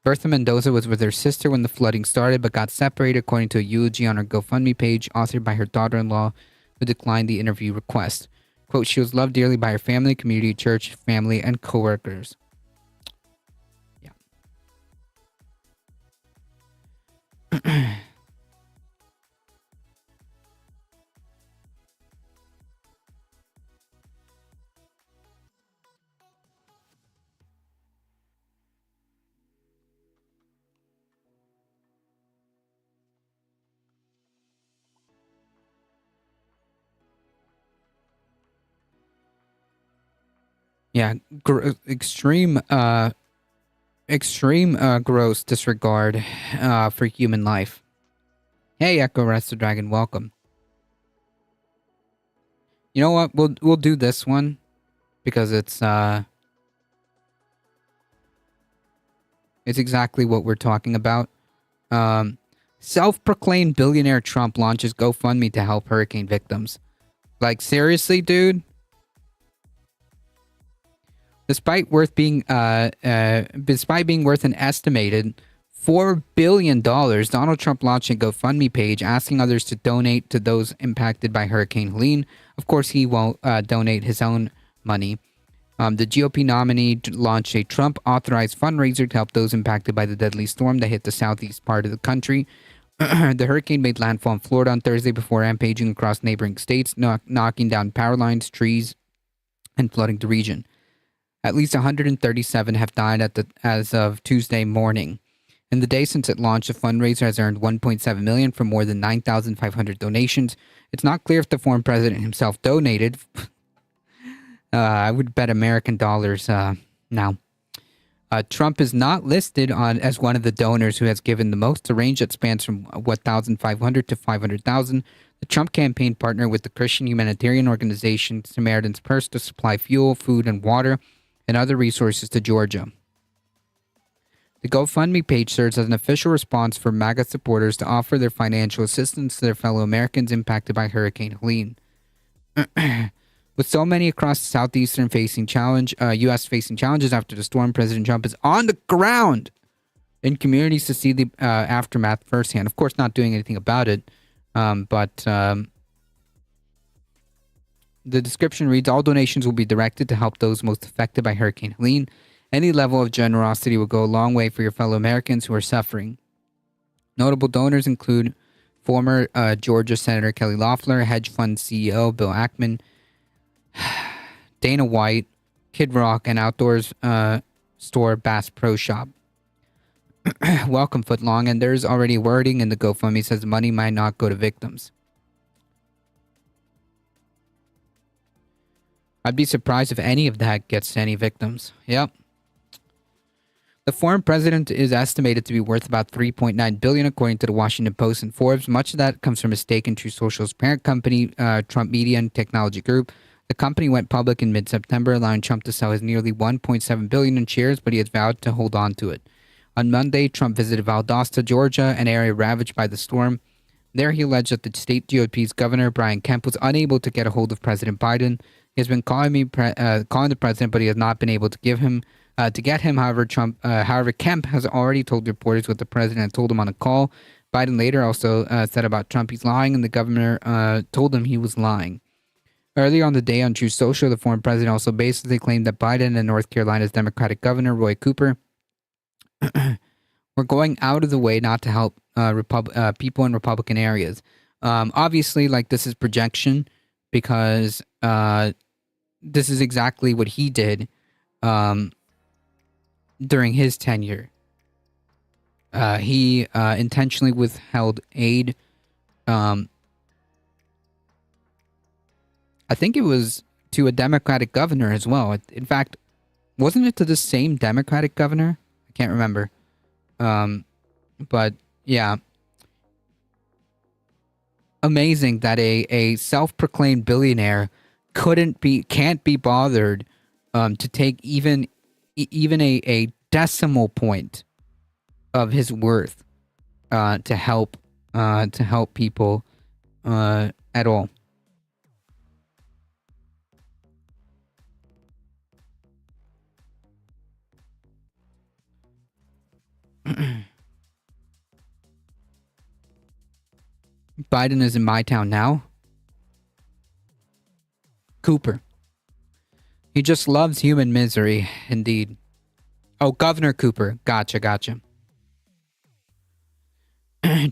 Bertha Mendoza was with her sister when the flooding started, but got separated, according to a eulogy on her GoFundMe page, authored by her daughter-in-law, who declined the interview request. Quote, she was loved dearly by her family, community, church, family, and coworkers. Yeah. Yeah, extreme gross disregard for human life. Hey, Echo Rest the Dragon, welcome. You know what? We'll do this one because it's exactly what we're talking about. Self-proclaimed billionaire Trump launches GoFundMe to help hurricane victims. Like, seriously, dude? Despite being worth an estimated $4 billion, Donald Trump launched a GoFundMe page asking others to donate to those impacted by Hurricane Helene. Of course, he won't donate his own money. The GOP nominee launched a Trump-authorized fundraiser to help those impacted by the deadly storm that hit the southeast part of the country. The hurricane made landfall in Florida on Thursday before rampaging across neighboring states, knocking down power lines, trees, and flooding the region. At least 137 have died as of Tuesday morning. In the day since it launched, the fundraiser has earned $1.7 million from more than 9,500 donations. It's not clear if the former president himself donated. I would bet American dollars now. Trump is not listed as one of the donors who has given the most, a range that spans from 1,500 to 500,000. The Trump campaign partnered with the Christian humanitarian organization Samaritan's Purse to supply fuel, food, and water and other resources to Georgia. The GoFundMe page serves as an official response for MAGA supporters to offer their financial assistance to their fellow Americans impacted by Hurricane Helene. With so many across the southeastern U.S. facing challenges after the storm, President Trump is on the ground in communities to see the aftermath firsthand. Of course, not doing anything about it, but the description reads, all donations will be directed to help those most affected by Hurricane Helene. Any level of generosity will go a long way for your fellow Americans who are suffering. Notable donors include former Georgia Senator Kelly Loeffler, hedge fund CEO Bill Ackman, Dana White, Kid Rock, and outdoors store Bass Pro Shop. Welcome, Footlong, and there's already wording in the GoFundMe says the money might not go to victims. I'd be surprised if any of that gets to any victims. Yep. The former president is estimated to be worth about $3.9 billion, according to the Washington Post and Forbes. Much of that comes from a stake in Truth Social's parent company, Trump Media and Technology Group. The company went public in mid-September, allowing Trump to sell his nearly $1.7 billion in shares, but he has vowed to hold on to it. On Monday, Trump visited Valdosta, Georgia, an area ravaged by the storm. There, he alleged that the state GOP's governor, Brian Kemp, was unable to get a hold of President Biden. He has been calling the president, but he has not been able to get him. However, Kemp has already told reporters what the president told him on a call. Biden later also said about Trump he's lying, and the governor told him he was lying. Earlier on the day on Truth Social, the former president also basically claimed that Biden and North Carolina's Democratic governor, Roy Cooper, were going out of the way not to help people in Republican areas. Obviously, this is projection because this is exactly what he did during his tenure. He intentionally withheld aid. I think it was to a Democratic governor as well. In fact, wasn't it to the same Democratic governor? I can't remember. But yeah. Amazing that a self-proclaimed billionaire can't be bothered to take even a decimal point of his worth to help people at all. Biden is in my town now. Cooper. He just loves human misery, indeed. Oh, Governor Cooper. Gotcha.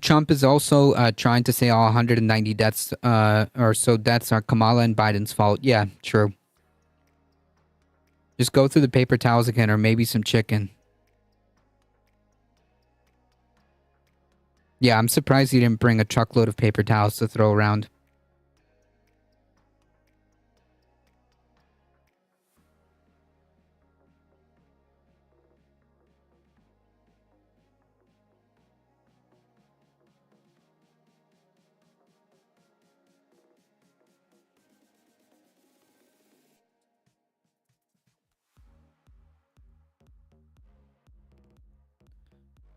Trump is also trying to say all 190 deaths or so deaths are Kamala and Biden's fault. Yeah, true. Just go through the paper towels again, or maybe some chicken. Yeah, I'm surprised he didn't bring a truckload of paper towels to throw around.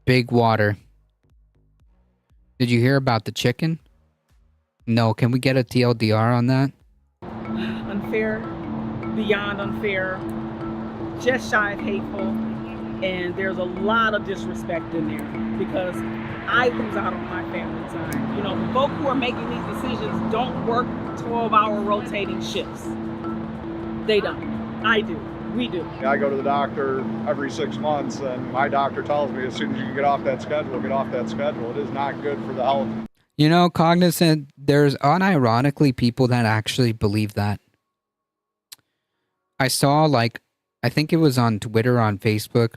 Big water. Did you hear about the chicken? No, can we get a TLDR on that? Unfair, beyond unfair, just shy of hateful, and there's a lot of disrespect in there because I lose out on my family time. You know, the folk who are making these decisions don't work 12-hour rotating shifts. They don't. I do. We do. I go to the doctor every 6 months, and my doctor tells me as soon as you can get off that schedule, get off that schedule. It is not good for the health. You know, Cognizant, there's unironically people that actually believe that. I saw, like, I think it was on Twitter, on Facebook,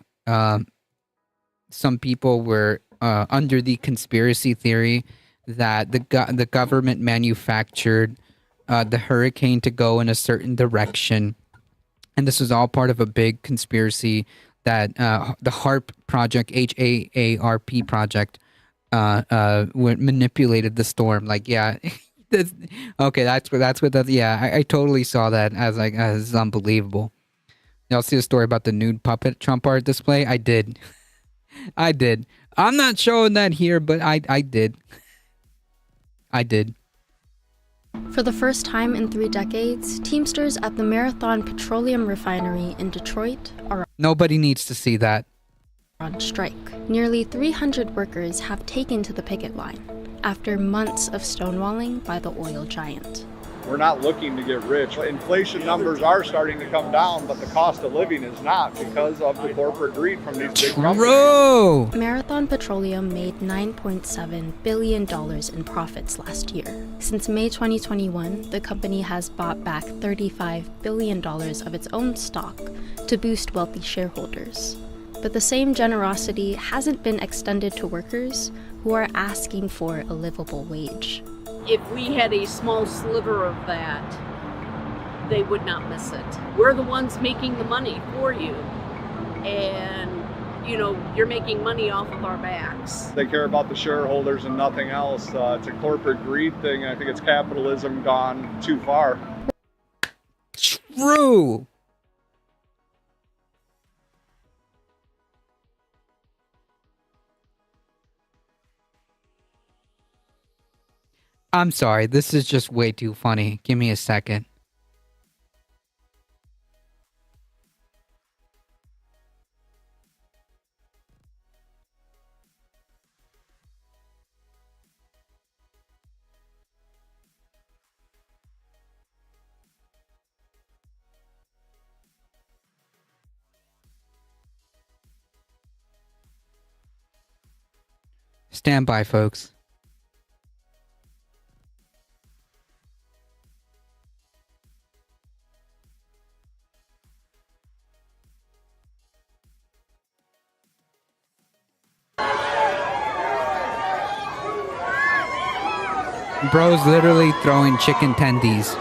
some people were under the conspiracy theory that the government manufactured the hurricane to go in a certain direction. And this was all part of a big conspiracy that the HAARP project, H-A-A-R-P project, manipulated the storm. Like, yeah, okay, that's what. Yeah, I totally saw that as like as unbelievable. Y'all see the story about the nude puppet Trump art display? I did. I did. I'm not showing that here, but I did. I did. For the first time in 3 decades, Teamsters at the Marathon Petroleum Refinery in Detroit are Nobody needs to see that. on strike. Nearly 300 workers have taken to the picket line after months of stonewalling by the oil giant. We're not looking to get rich. Inflation numbers are starting to come down, but the cost of living is not because of the corporate greed from these big companies. Marathon Petroleum made $9.7 billion in profits last year. Since May 2021, the company has bought back $35 billion of its own stock to boost wealthy shareholders. But the same generosity hasn't been extended to workers who are asking for a livable wage. If we had a small sliver of that, they would not miss it. We're the ones making the money for you. And, you know, you're making money off of our backs. They care about the shareholders and nothing else. It's a corporate greed thing, and I think it's capitalism gone too far. True. I'm sorry, this is just way too funny. Give me a second. Stand by, folks. Bro's literally throwing chicken tendies.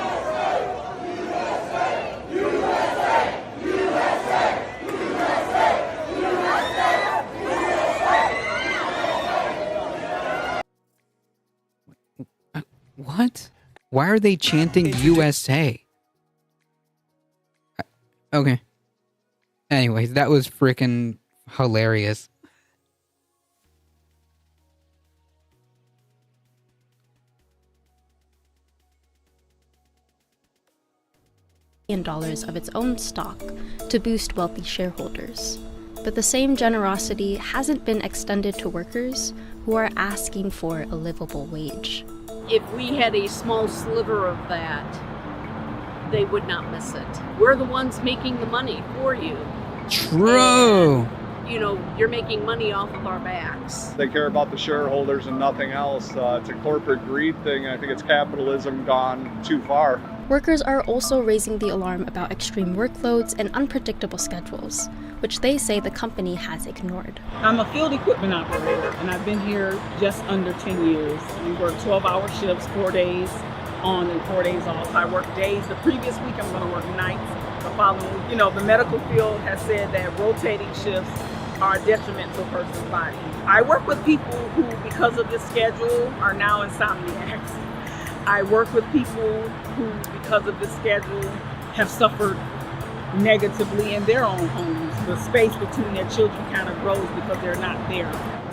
What? Why are they chanting USA? Okay. Anyways, that was freaking hilarious. $1 of its own stock to boost wealthy shareholders. But the same generosity hasn't been extended to workers who are asking for a livable wage. If we had a small sliver of that, they would not miss it. We're the ones making the money for you. True. And, you know, you're making money off of our backs. They care about the shareholders and nothing else. It's a corporate greed thing, and I think it's capitalism gone too far. Workers are also raising the alarm about extreme workloads and unpredictable schedules, which they say the company has ignored. I'm a field equipment operator, and I've been here just under 10 years. We work 12-hour shifts, 4 days on and 4 days off. I work days. The previous week, I'm going to work nights. The following week, you know, the medical field has said that rotating shifts are a detriment to a person's body. I work with people who, because of this schedule, are now insomniacs. I work with people who, because of this schedule, have suffered negatively in their own homes. The space between their children kind of grows because they're not there.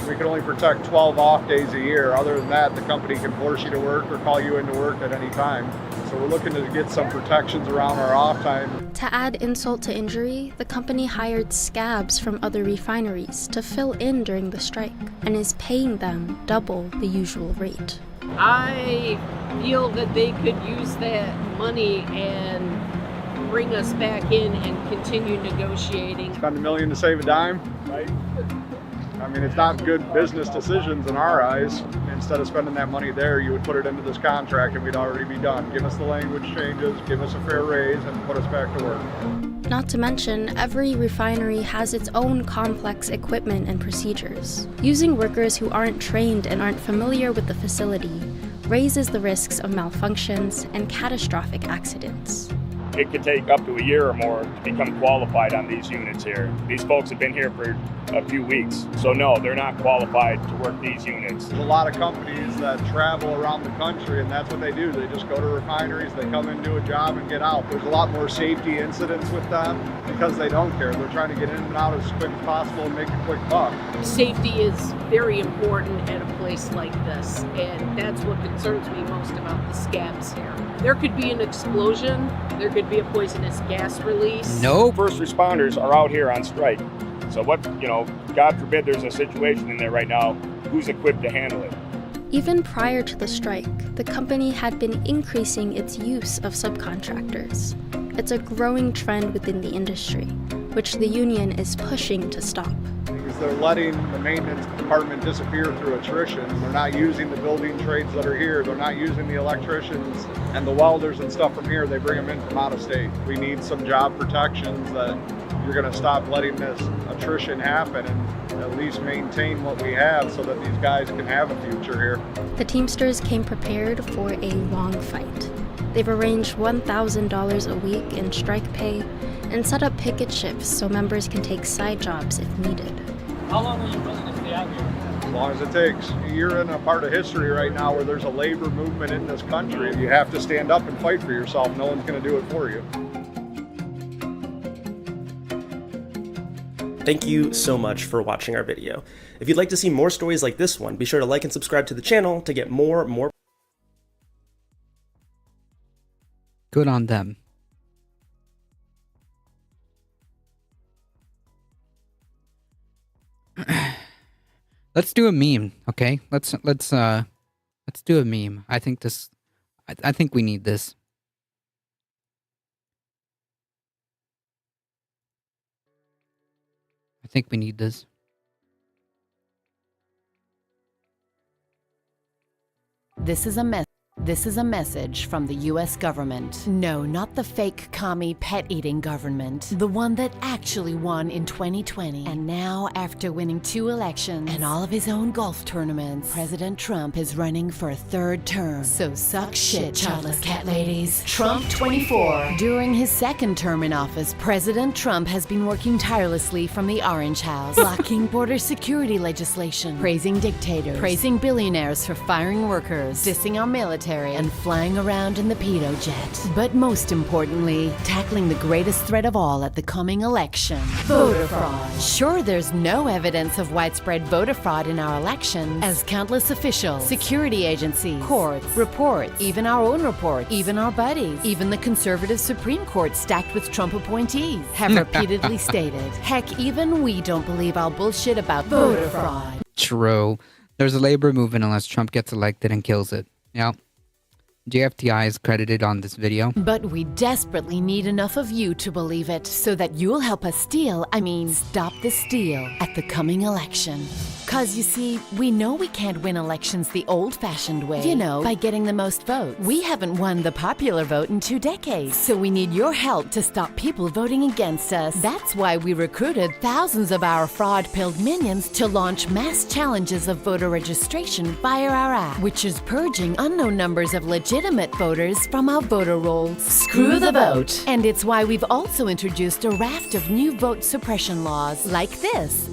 We can only protect 12 off days a year. Other than that, the company can force you to work or call you into work at any time. So we're looking to get some protections around our off time. To add insult to injury, the company hired scabs from other refineries to fill in during the strike and is paying them double the usual rate. I feel that they could use that money and bring us back in and continue negotiating. Spend $1 million to save a dime, right? I mean, it's not good business decisions in our eyes. Instead of spending that money there, you would put it into this contract and we'd already be done. Give us the language changes, give us a fair raise, and put us back to work. Not to mention, every refinery has its own complex equipment and procedures. Using workers who aren't trained and aren't familiar with the facility raises the risks of malfunctions and catastrophic accidents. It could take up to a year or more to become qualified on these units here. These folks have been here for a few weeks, so no, they're not qualified to work these units. There's a lot of companies that travel around the country, and that's what they do. They just go to refineries, they come in, do a job, and get out. There's a lot more safety incidents with them because they don't care. They're trying to get in and out as quick as possible and make a quick buck. Safety is very important at a place like this, and that's what concerns me most about the scabs here. There could be an explosion, there could be a poisonous gas release. No. First responders are out here on strike. So what, God forbid there's a situation in there right now, who's equipped to handle it? Even prior to the strike, the company had been increasing its use of subcontractors. It's a growing trend within the industry, which the union is pushing to stop. Because they're letting the maintenance department disappear through attrition. They're not using the building trades that are here. They're not using the electricians and the welders and stuff from here. They bring them in from out of state. We need some job protections that you're going to stop letting this attrition happen and at least maintain what we have so that these guys can have a future here. The Teamsters came prepared for a long fight. They've arranged $1,000 a week in strike pay and set up picket shifts so members can take side jobs if needed. How long are you willing to stay out here? As long as it takes. You're in a part of history right now where there's a labor movement in this country. You have to stand up and fight for yourself. No one's going to do it for you. Thank you so much for watching our video. If you'd like to see more stories like this one, be sure to like and subscribe to the channel to get more. Good on them. Let's do a meme, okay? Let's do a meme. I think we need this. I think we need this. This is a message from the U.S. government. No, not the fake commie pet-eating government. The one that actually won in 2020. And now, after winning 2 elections and all of his own golf tournaments, President Trump is running for a 3rd term. So suck shit, childless cat ladies. Trump 24. During his 2nd term in office, President Trump has been working tirelessly from the Orange House, blocking border security legislation, praising dictators, praising billionaires for firing workers, dissing our military, and flying around in the pedo jet. But most importantly, tackling the greatest threat of all at the coming election: voter fraud. Sure, there's no evidence of widespread voter fraud in our elections, as countless officials, security agencies, courts, reports, even our own report, even our buddies, even the conservative Supreme Court stacked with Trump appointees have repeatedly stated. Heck, even we don't believe our bullshit about voter fraud. True. There's a labor movement unless Trump gets elected and kills it. Yeah. JFTI is credited on this video. But we desperately need enough of you to believe it so that you'll help us stop the steal at the coming election. Cause you see, we know we can't win elections the old-fashioned way. You know, by getting the most votes. We haven't won the popular vote in 2 decades. So we need your help to stop people voting against us. That's why we recruited thousands of our fraud-pilled minions to launch mass challenges of voter registration via our app, which is purging unknown numbers of legitimate voters from our voter rolls. Screw the vote! And it's why we've also introduced a raft of new vote suppression laws, like this,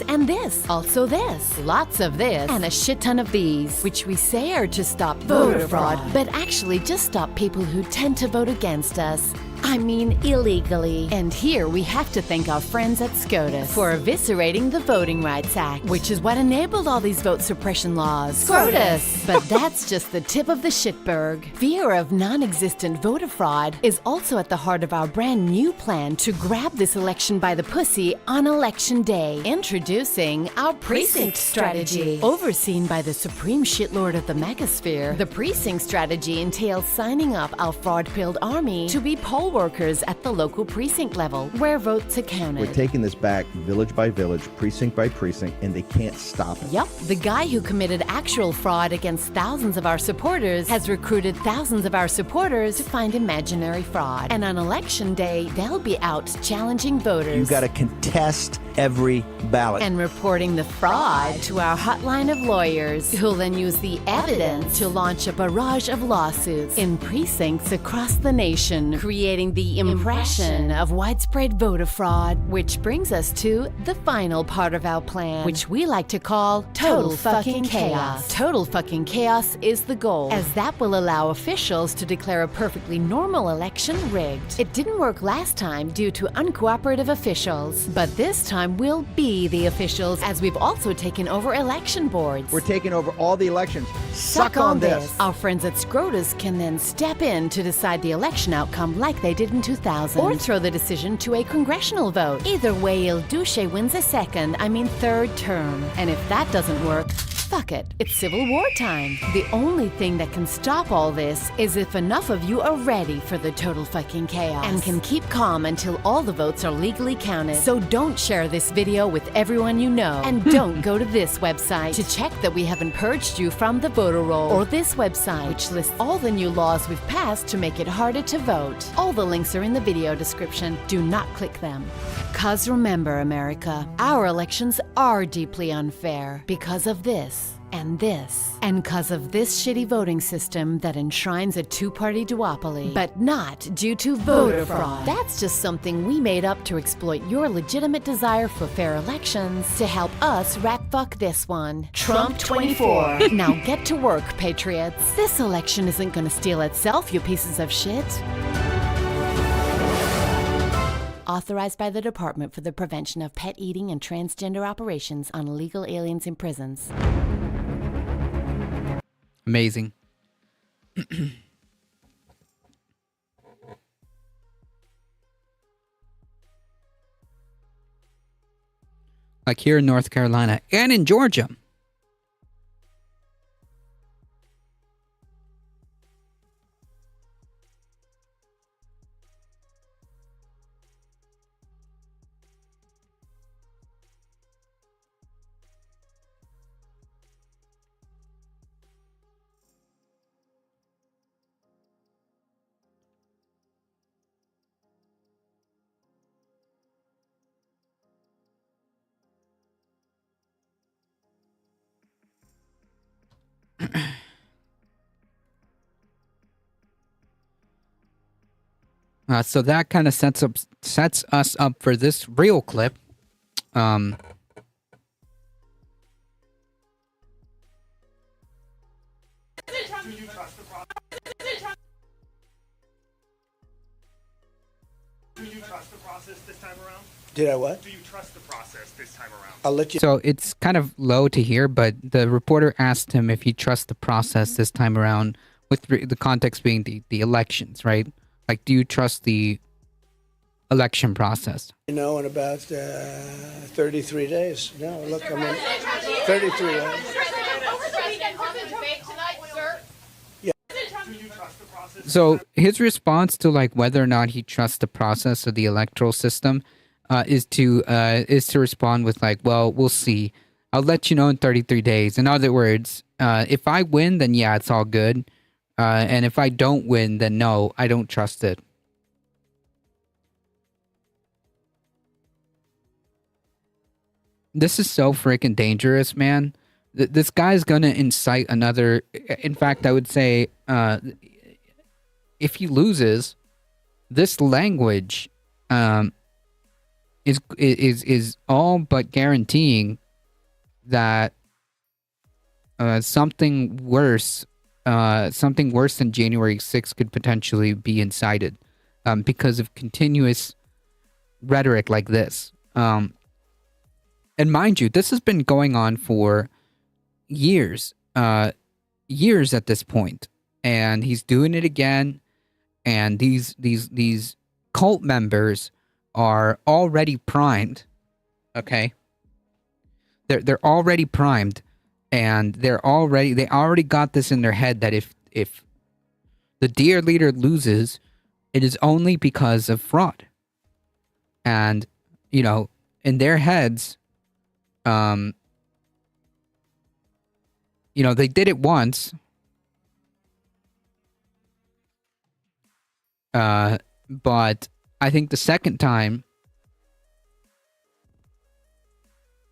and this. Also this, lots of this, and a shit ton of these, which we say are to stop voter fraud, but actually just stop people who tend to vote against us. I mean, illegally. And here we have to thank our friends at SCOTUS for eviscerating the Voting Rights Act, which is what enabled all these vote suppression laws. SCOTUS! But that's just the tip of the shitberg. Fear of non-existent voter fraud is also at the heart of our brand new plan to grab this election by the pussy on Election Day. Introducing our Precinct Strategy. Overseen by the Supreme Shitlord of the Megasphere, the Precinct Strategy entails signing up our fraud-pilled army to be poll workers at the local precinct level, where votes are counted. We're taking this back village by village, precinct by precinct, and they can't stop it. Yep, the guy who committed actual fraud against thousands of our supporters has recruited thousands of our supporters to find imaginary fraud. And on election day, they'll be out challenging voters. You got to contest every ballot. And reporting the fraud to our hotline of lawyers, who'll then use the evidence to launch a barrage of lawsuits in precincts across the nation, creating the impression of widespread voter fraud. Which brings us to the final part of our plan, which we like to call total fucking chaos. Total fucking chaos is the goal, as that will allow officials to declare a perfectly normal election rigged. It didn't work last time due to uncooperative officials, but this time we'll be the officials, as we've also taken over election boards. We're taking over all the elections. Suck on this. Our friends at Scrotus can then step in to decide the election outcome like they did in 2000, or throw the decision to a congressional vote. Either way, Il Duce wins a third term. And if that doesn't work, fuck it, it's Civil War time. The only thing that can stop all this is if enough of you are ready for the total fucking chaos and can keep calm until all the votes are legally counted. So don't share this video with everyone you know, and don't go to this website to check that we haven't purged you from the voter roll, or this website, which lists all the new laws we've passed to make it harder to vote. All the links are in the video description. Do not click them. 'Cause remember, America, our elections are deeply unfair because of this. And this. And 'cause of this shitty voting system that enshrines a two-party duopoly, but not due to voter fraud. That's just something we made up to exploit your legitimate desire for fair elections to help us rat fuck this one. Trump 24. Now get to work, patriots. This election isn't gonna steal itself, you pieces of shit. Authorized by the Department for the Prevention of Pet Eating and Transgender Operations on Illegal Aliens in Prisons. Amazing. Like here in North Carolina and in Georgia. So that kind of sets us up for this real clip. Do you trust the process this time around? Did I what? Do you trust the process this time around? I'll let you. So it's kind of low to hear, but the reporter asked him if he trusts the process this time around, with the context being the elections, right? Like, do you trust the election process? You know, in about 33 days. No, look, I mean, 33 days. So his response to like whether or not he trusts the process of the electoral system is to respond with like, well, we'll see. I'll let you know in 33 days. In other words, if I win, then yeah, it's all good. And if I don't win, then no, I don't trust it. This is so freaking dangerous, man. This guy's gonna incite another. In fact, I would say, if he loses, this language is all but guaranteeing that something worse than January 6th could potentially be incited because of continuous rhetoric like this. And mind you, this has been going on for years at this point, and he's doing it again. And these cult members are already primed. Okay, they're already primed, and they already got this in their head that if the dear leader loses, it is only because of fraud. And, in their heads, they did it once. But I think the second time,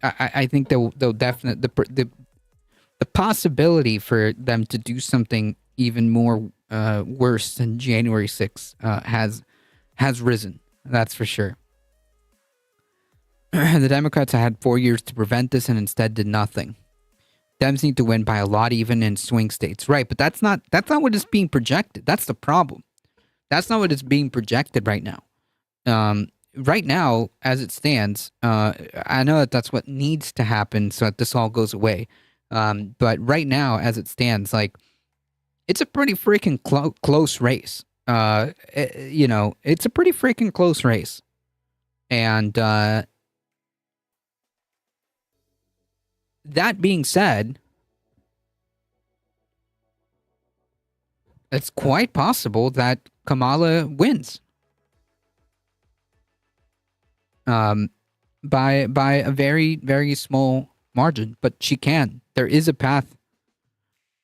I think they'll definitely the possibility for them to do something even more worse than January 6th has risen. That's for sure. The Democrats had 4 years to prevent this and instead did nothing. Dems need to win by a lot, even in swing states, right? But that's not what is being projected. That's the problem. That's not what is being projected right now. Right now, as it stands, I know that's what needs to happen so that this all goes away. But right now, as it stands, like, it's a pretty freaking close race. It's a pretty freaking close race. And that being said, it's quite possible that Kamala wins. By a very, very small margin, but she can. There is a path.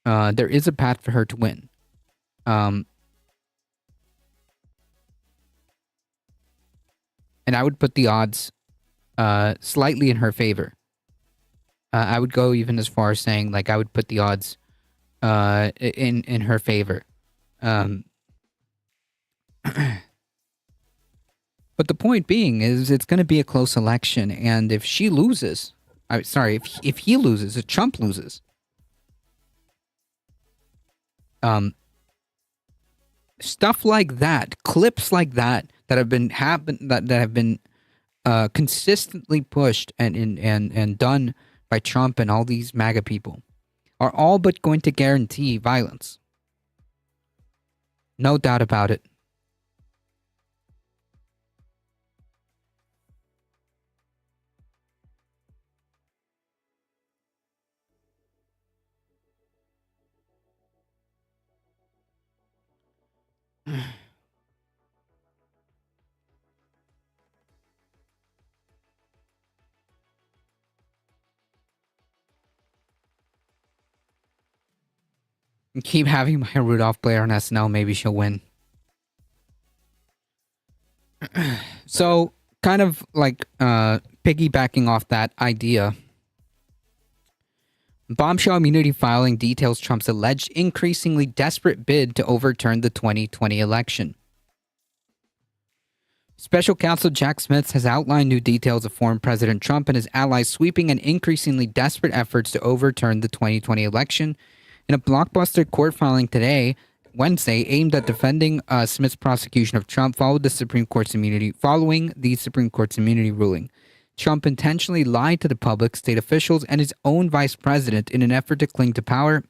There is a path for her to win. And I would put the odds slightly in her favor. I would go even as far as saying, like, I would put the odds in her favor. But the point being is it's going to be a close election, and if she loses, if he loses, if Trump loses, stuff like that, clips like that have been consistently pushed and done by Trump and all these MAGA people are all but going to guarantee violence. No doubt about it. Keep having Maya Rudolph play her on SNL. Maybe she'll win. So, kind of like piggybacking off that idea, bombshell immunity filing details Trump's alleged increasingly desperate bid to overturn the 2020 election. Special counsel Jack Smith has outlined new details of former President Trump and his allies' sweeping and increasingly desperate efforts to overturn the 2020 election in a blockbuster court filing today, Wednesday, aimed at defending Smith's prosecution of Trump following the Supreme Court's immunity ruling. Trump intentionally lied to the public, state officials, and his own vice president in an effort to cling to power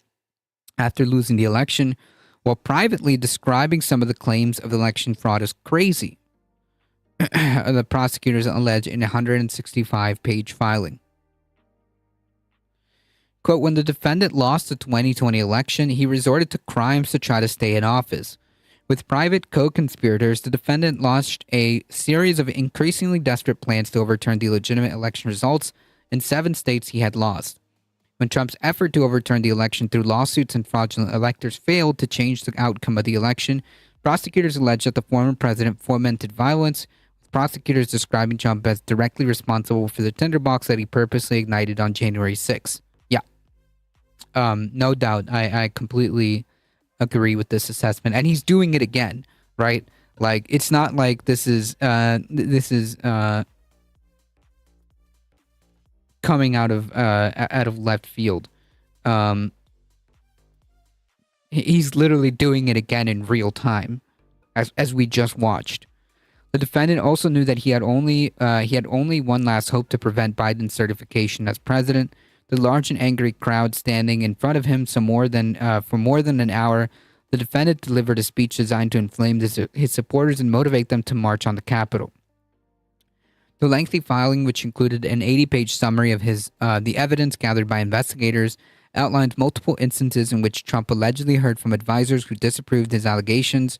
after losing the election, while privately describing some of the claims of election fraud as crazy. The prosecutors allege in a 165-page filing. Quote, when the defendant lost the 2020 election, he resorted to crimes to try to stay in office. With private co-conspirators, the defendant launched a series of increasingly desperate plans to overturn the legitimate election results in 7 states he had lost. When Trump's effort to overturn the election through lawsuits and fraudulent electors failed to change the outcome of the election, prosecutors alleged that the former president fomented violence, with prosecutors describing Trump as directly responsible for the tinderbox that he purposely ignited on January 6th. No doubt. I completely agree with this assessment. And he's doing it again, right? Like, it's not like this is coming out of left field. He's literally doing it again in real time, as we just watched. The defendant also knew that he had only one last hope to prevent Biden's certification as president. The large and angry crowd standing in front of him for more than an hour, the defendant delivered a speech designed to inflame his supporters and motivate them to march on the Capitol. The lengthy filing, which included an 80-page summary of the evidence gathered by investigators, outlined multiple instances in which Trump allegedly heard from advisors who disapproved his allegations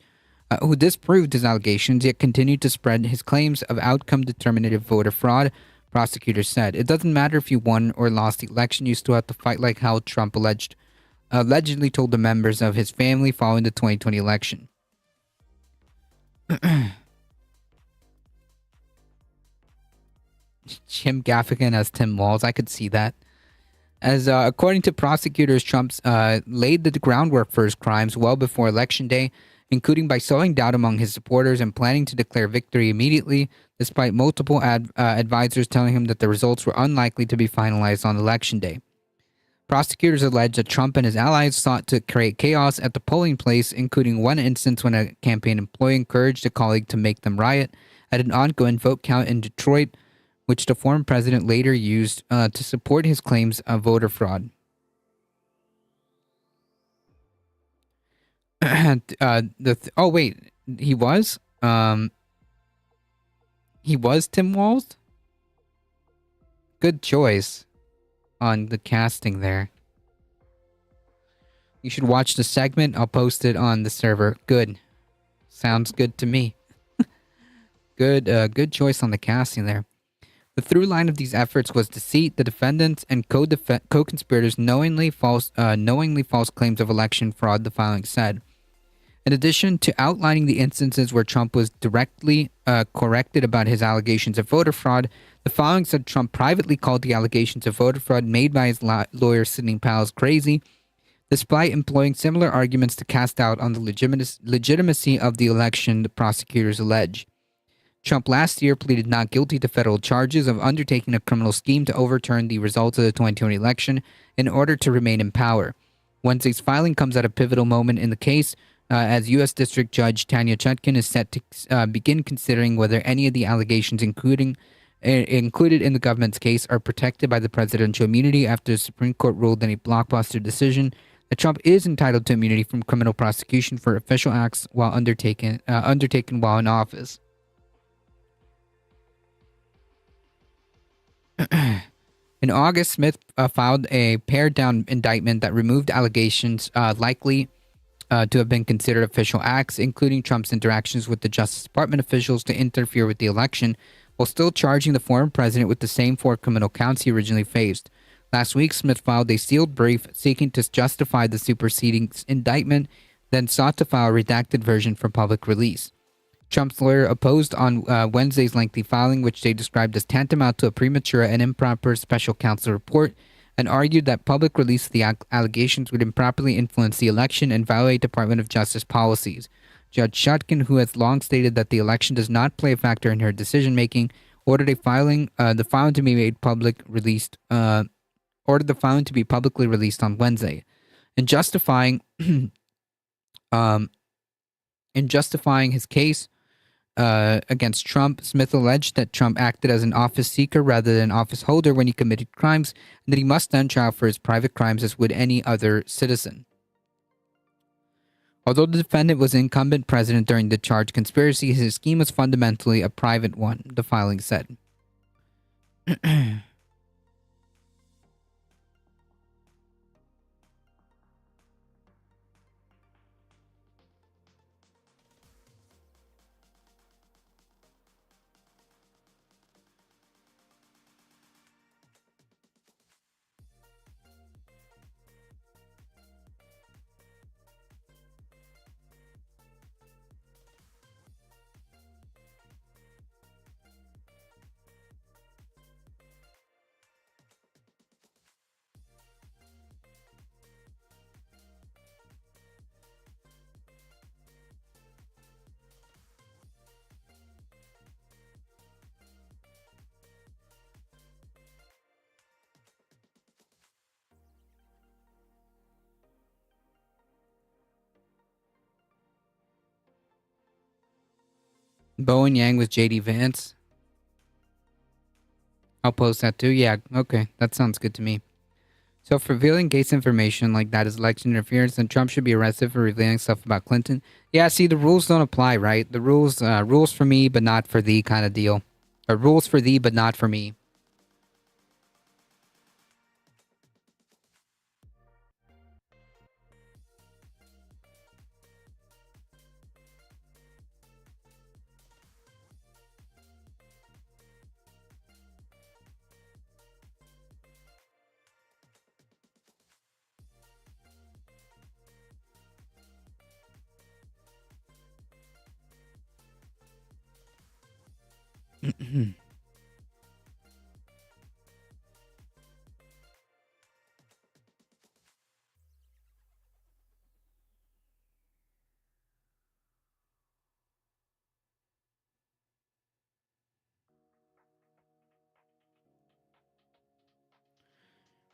who disproved his allegations yet continued to spread his claims of outcome determinative voter fraud. Prosecutors said, "It doesn't matter if you won or lost the election, you still have to fight," like how Trump allegedly told the members of his family following the 2020 election. Jim Gaffigan as Tim Walz. I could see that. As according to prosecutors, Trump laid the groundwork for his crimes well before Election Day, including by sowing doubt among his supporters and planning to declare victory immediately, despite multiple advisors telling him that the results were unlikely to be finalized on Election Day. Prosecutors allege that Trump and his allies sought to create chaos at the polling place, including one instance when a campaign employee encouraged a colleague to make them riot at an ongoing vote count in Detroit, which the former president later used to support his claims of voter fraud. Oh wait, he was Tim Walz? Good choice on the casting there. You should watch the segment. I'll post it on the server. Good. Sounds good to me. Good choice on the casting there. The through line of these efforts was deceit. The defendants and co-conspirators knowingly false claims of election fraud, the filing said. In addition to outlining the instances where Trump was directly corrected about his allegations of voter fraud, the filing said Trump privately called the allegations of voter fraud made by his lawyer Sidney Powell crazy, despite employing similar arguments to cast doubt on the legitimacy of the election, the prosecutors allege. Trump last year pleaded not guilty to federal charges of undertaking a criminal scheme to overturn the results of the 2020 election in order to remain in power. Wednesday's filing comes at a pivotal moment in the case, as U.S. District Judge Tanya Chutkan is set to begin considering whether any of the allegations included in the government's case are protected by the presidential immunity after the Supreme Court ruled in a blockbuster decision that Trump is entitled to immunity from criminal prosecution for official acts while undertaken while in office. In August, Smith filed a pared-down indictment that removed allegations likely to have been considered official acts, including Trump's interactions with the Justice Department officials to interfere with the election, while still charging the former president with the same 4 criminal counts he originally faced. Last week, Smith filed a sealed brief seeking to justify the superseding indictment, then sought to file a redacted version for public release. Trump's lawyer opposed on Wednesday's lengthy filing, which they described as tantamount to a premature and improper special counsel report, and argued that public release of the allegations would improperly influence the election and violate Department of Justice policies. Judge Chutkan, who has long stated that the election does not play a factor in her decision-making, ordered the filing to be publicly released on Wednesday. In justifying his case against Trump, Smith alleged that Trump acted as an office seeker rather than office holder when he committed crimes, and that he must stand trial for his private crimes as would any other citizen. Although the defendant was incumbent president during the charged conspiracy, his scheme was fundamentally a private one, the filing said. Bowen Yang with JD Vance. I'll post that too. Yeah, okay. That sounds good to me. So for revealing Gates information like that is election interference, then Trump should be arrested for revealing stuff about Clinton. Yeah, see, the rules don't apply, right? The rules for me, but not for thee kind of deal. Or rules for thee, but not for me.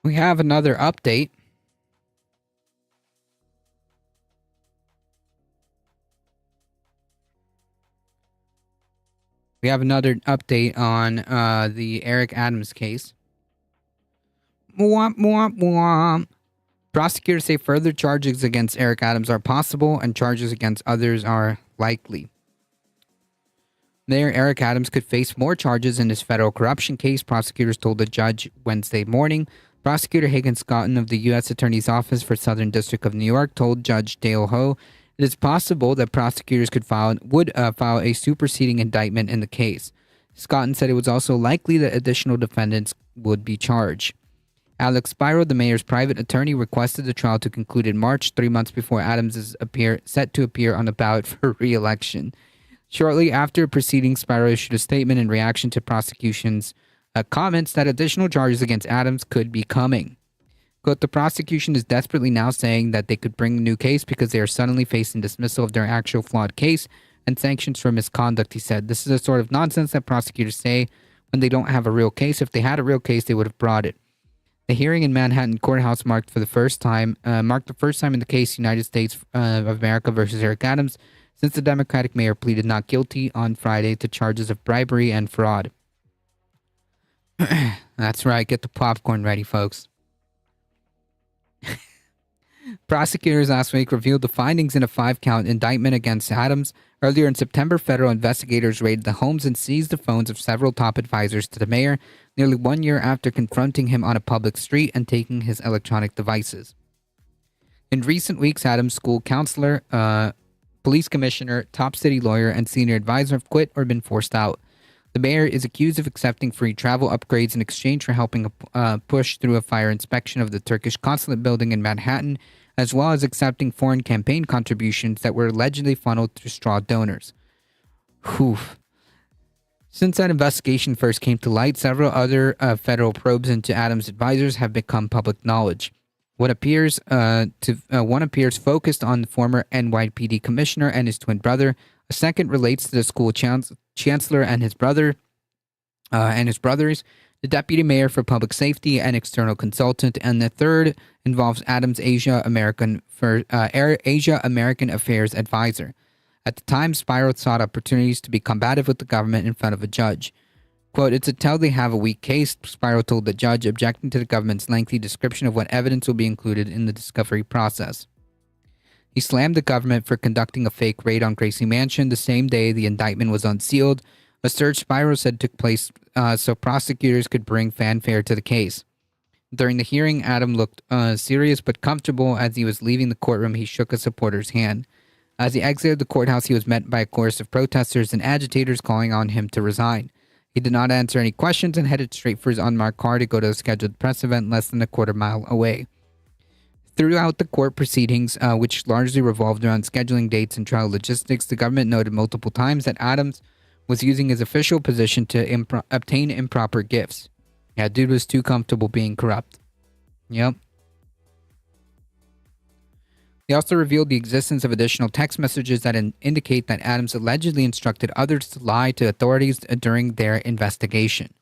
We have another update. We have another update on the Eric Adams case. Womp, womp, womp. Prosecutors say further charges against Eric Adams are possible and charges against others are likely. Mayor Eric Adams could face more charges in his federal corruption case, prosecutors told the judge Wednesday morning. Prosecutor Hagen Scotton of the U.S. Attorney's Office for Southern District of New York told Judge Dale Ho it is possible that prosecutors would file a superseding indictment in the case. Scotton said it was also likely that additional defendants would be charged. Alex Spiro, the mayor's private attorney, requested the trial to conclude in March, 3 months before Adams is set to appear on the ballot for re-election. Shortly after proceedings, Spiro issued a statement in reaction to prosecution's comments that additional charges against Adams could be coming. Quote, the prosecution is desperately now saying that they could bring a new case because they are suddenly facing dismissal of their actual flawed case and sanctions for misconduct, he said. This is a sort of nonsense that prosecutors say when they don't have a real case. If they had a real case, they would have brought it. The hearing in Manhattan courthouse marked the first time in the case United States of America versus Eric Adams since the Democratic mayor pleaded not guilty on Friday to charges of bribery and fraud. That's right. Get the popcorn ready, folks. Prosecutors last week revealed the findings in a 5-count indictment against Adams. Earlier in September, federal investigators raided the homes and seized the phones of several top advisors to the mayor, nearly 1 year after confronting him on a public street and taking his electronic devices. In recent weeks, Adams' school counselor, police commissioner, top city lawyer, and senior advisor have quit or been forced out. The mayor is accused of accepting free travel upgrades in exchange for helping push through a fire inspection of the Turkish consulate building in Manhattan, as well as accepting foreign campaign contributions that were allegedly funneled through straw donors. Whew. Since that investigation first came to light, several other federal probes into Adams' advisors have become public knowledge. One appears focused on the former NYPD commissioner and his twin brother. A second relates to the school chancellor and his brothers, the deputy mayor for public safety and external consultant, and the third involves Adams' Asia American Affairs advisor. At the time, Spiro sought opportunities to be combative with the government in front of a judge. Quote, it's a tell they have a weak case, Spiro told the judge, objecting to the government's lengthy description of what evidence will be included in the discovery process. He slammed the government for conducting a fake raid on Gracie Mansion the same day the indictment was unsealed, a search Spiro said took place so prosecutors could bring fanfare to the case. During the hearing, Adam looked serious but comfortable. As he was leaving the courtroom, he shook a supporter's hand. As he exited the courthouse, he was met by a chorus of protesters and agitators calling on him to resign. He did not answer any questions and headed straight for his unmarked car to go to a scheduled press event less than a quarter mile away. Throughout the court proceedings, which largely revolved around scheduling dates and trial logistics, the government noted multiple times that Adams was using his official position to obtain improper gifts. Yeah, dude was too comfortable being corrupt. Yep. They also revealed the existence of additional text messages that indicate that Adams allegedly instructed others to lie to authorities during their investigation.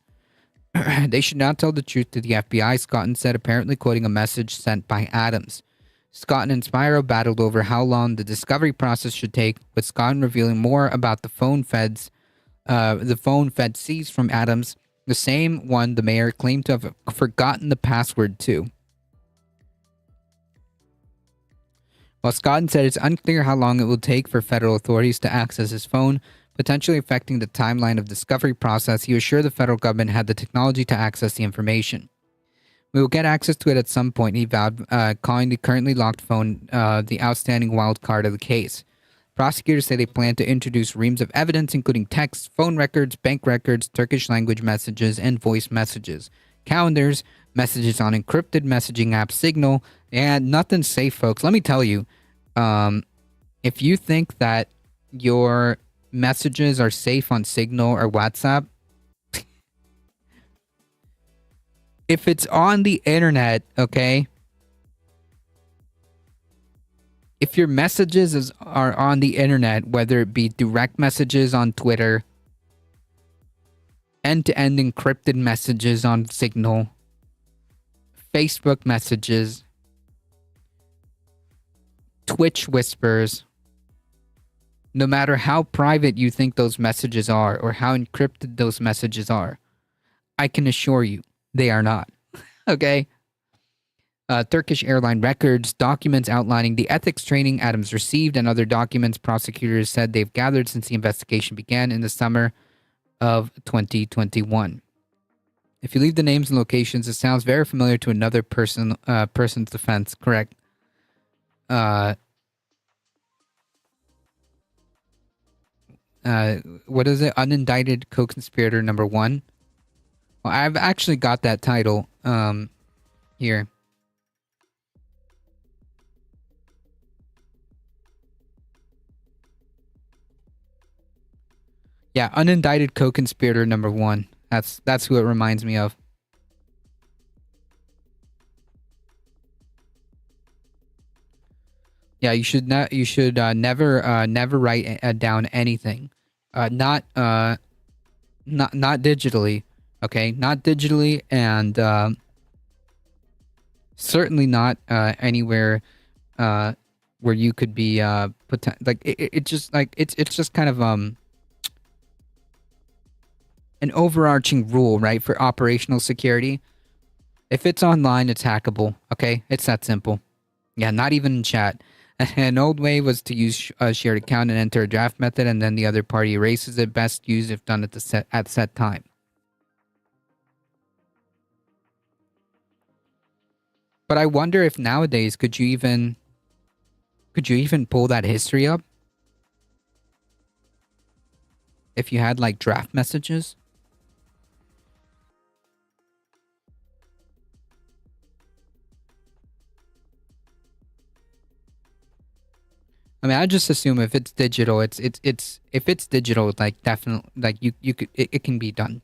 They should not tell the truth to the FBI, Scotton said, apparently quoting a message sent by Adams. Scotton and Spiro battled over how long the discovery process should take, with Scotton revealing more about the phone Fed seized from Adams, the same one the mayor claimed to have forgotten the password to. While Scotton said it's unclear how long it will take for federal authorities to access his phone, potentially affecting the timeline of the discovery process, he was sure the federal government had the technology to access the information. We will get access to it at some point, he vowed, calling the currently locked phone the outstanding wild card of the case. Prosecutors say they plan to introduce reams of evidence, including texts, phone records, bank records, Turkish language messages, and voice messages, calendars, messages on encrypted messaging app Signal, and nothing's safe, folks. Let me tell you, if you think that your messages are safe on Signal or WhatsApp, If it's on the internet, okay? If your are on the internet, whether it be direct messages on Twitter, end-to-end encrypted messages on Signal, Facebook messages, Twitch whispers, no matter how private you think those messages are or how encrypted those messages are, I can assure you they are not. Okay? Turkish airline records, documents outlining the ethics training Adams received, and other documents prosecutors said they've gathered since the investigation began in the summer of 2021. If you leave the names and locations, it sounds very familiar to another person's defense. Correct. What is it? Unindicted co-conspirator number 1. Well, I've actually got that title here. Yeah, unindicted co-conspirator number 1. That's who it reminds me of. Yeah, you should never write down anything. Not digitally, okay? Not digitally, and certainly not anywhere where you could be it's just kind of an overarching rule, right, for operational security. If it's online, it's hackable, okay? It's that simple. Yeah, not even in chat. An old way was to use a shared account and enter a draft method, and then the other party erases it. Best used if done at set time. But I wonder if nowadays could you even pull that history up? If you had like draft messages? I mean, I just assume if it's digital, it's if it's digital, like definitely, like you could it can be done.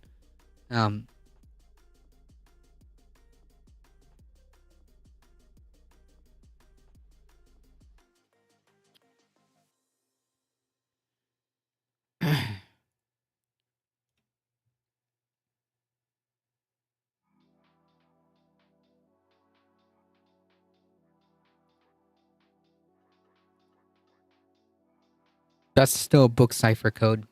That's still a book cipher code.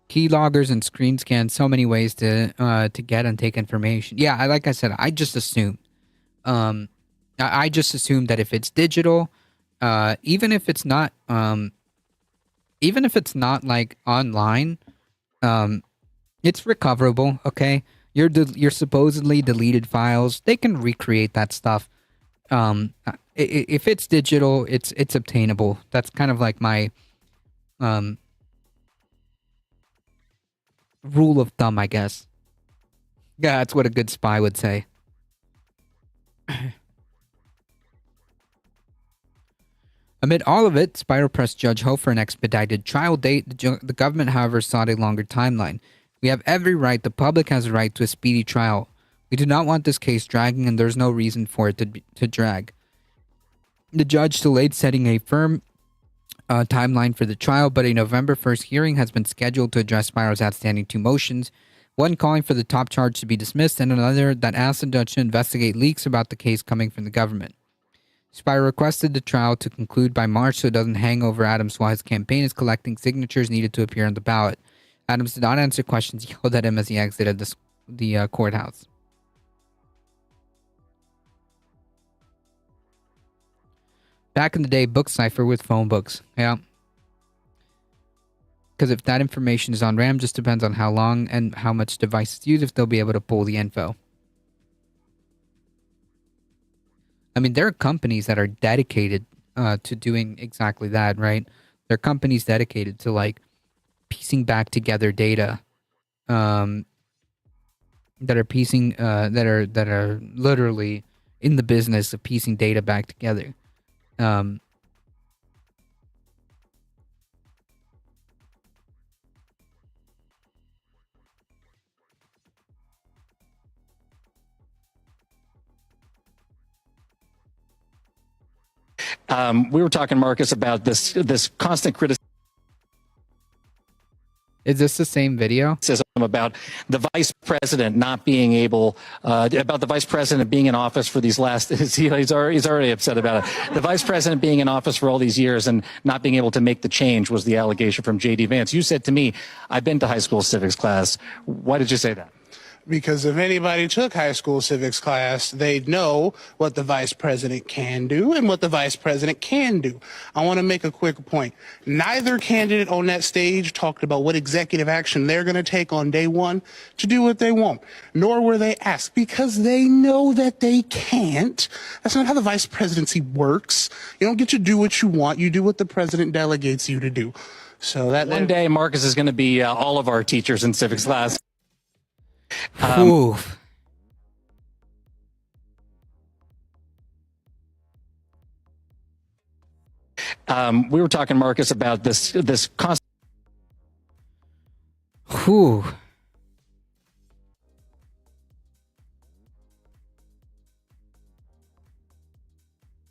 Keyloggers and screen scans, so many ways to get and take information. Yeah, like I said, I just assume. I just assume that if it's digital, even if it's not like online, it's recoverable. Okay, your supposedly deleted files, they can recreate that stuff. If it's digital, it's obtainable. That's kind of like my rule of thumb, I guess. Yeah, that's what a good spy would say. Amid all of it, Spiral pressed Judge Ho for an expedited trial date. The government, however, sought a longer timeline. We have every right, the public has a right to a speedy trial. We do not want this case dragging, and there's no reason for it to drag. The judge delayed setting a firm timeline for the trial, but a November 1st hearing has been scheduled to address Spiral's outstanding 2 motions, one calling for the top charge to be dismissed and another that asked the judge to investigate leaks about the case coming from the government. Spiral requested the trial to conclude by March so it doesn't hang over Adams while his campaign is collecting signatures needed to appear on the ballot. Adams did not answer questions yelled at him as he exited the courthouse. Back in the day, book cipher with phone books. Yeah. Because if that information is on RAM, just depends on how long and how much device is used if they'll be able to pull the info. I mean, there are companies that are dedicated to doing exactly that, right? There are companies dedicated to like piecing back together data, that are literally in the business of piecing data back together. We were talking, Marcus, about this constant criticism. Is this the same video? About the vice president not being able, about the vice president being in office for these last, he's already upset about it. The vice president being in office for all these years and not being able to make the change was the allegation from J.D. Vance. You said to me, I've been to high school civics class. Why did you say that? Because if anybody took high school civics class, they'd know what the vice president can do and what the vice president can do. I want to make a quick point. Neither candidate on that stage talked about what executive action they're going to take on day one to do what they want, nor were they asked, because they know that they can't. That's not how the vice presidency works. You don't get to do what you want. You do what the president delegates you to do. So that one day, Marcus is going to be all of our teachers in civics class. Oof. We were talking, Marcus, about this constant. Whew.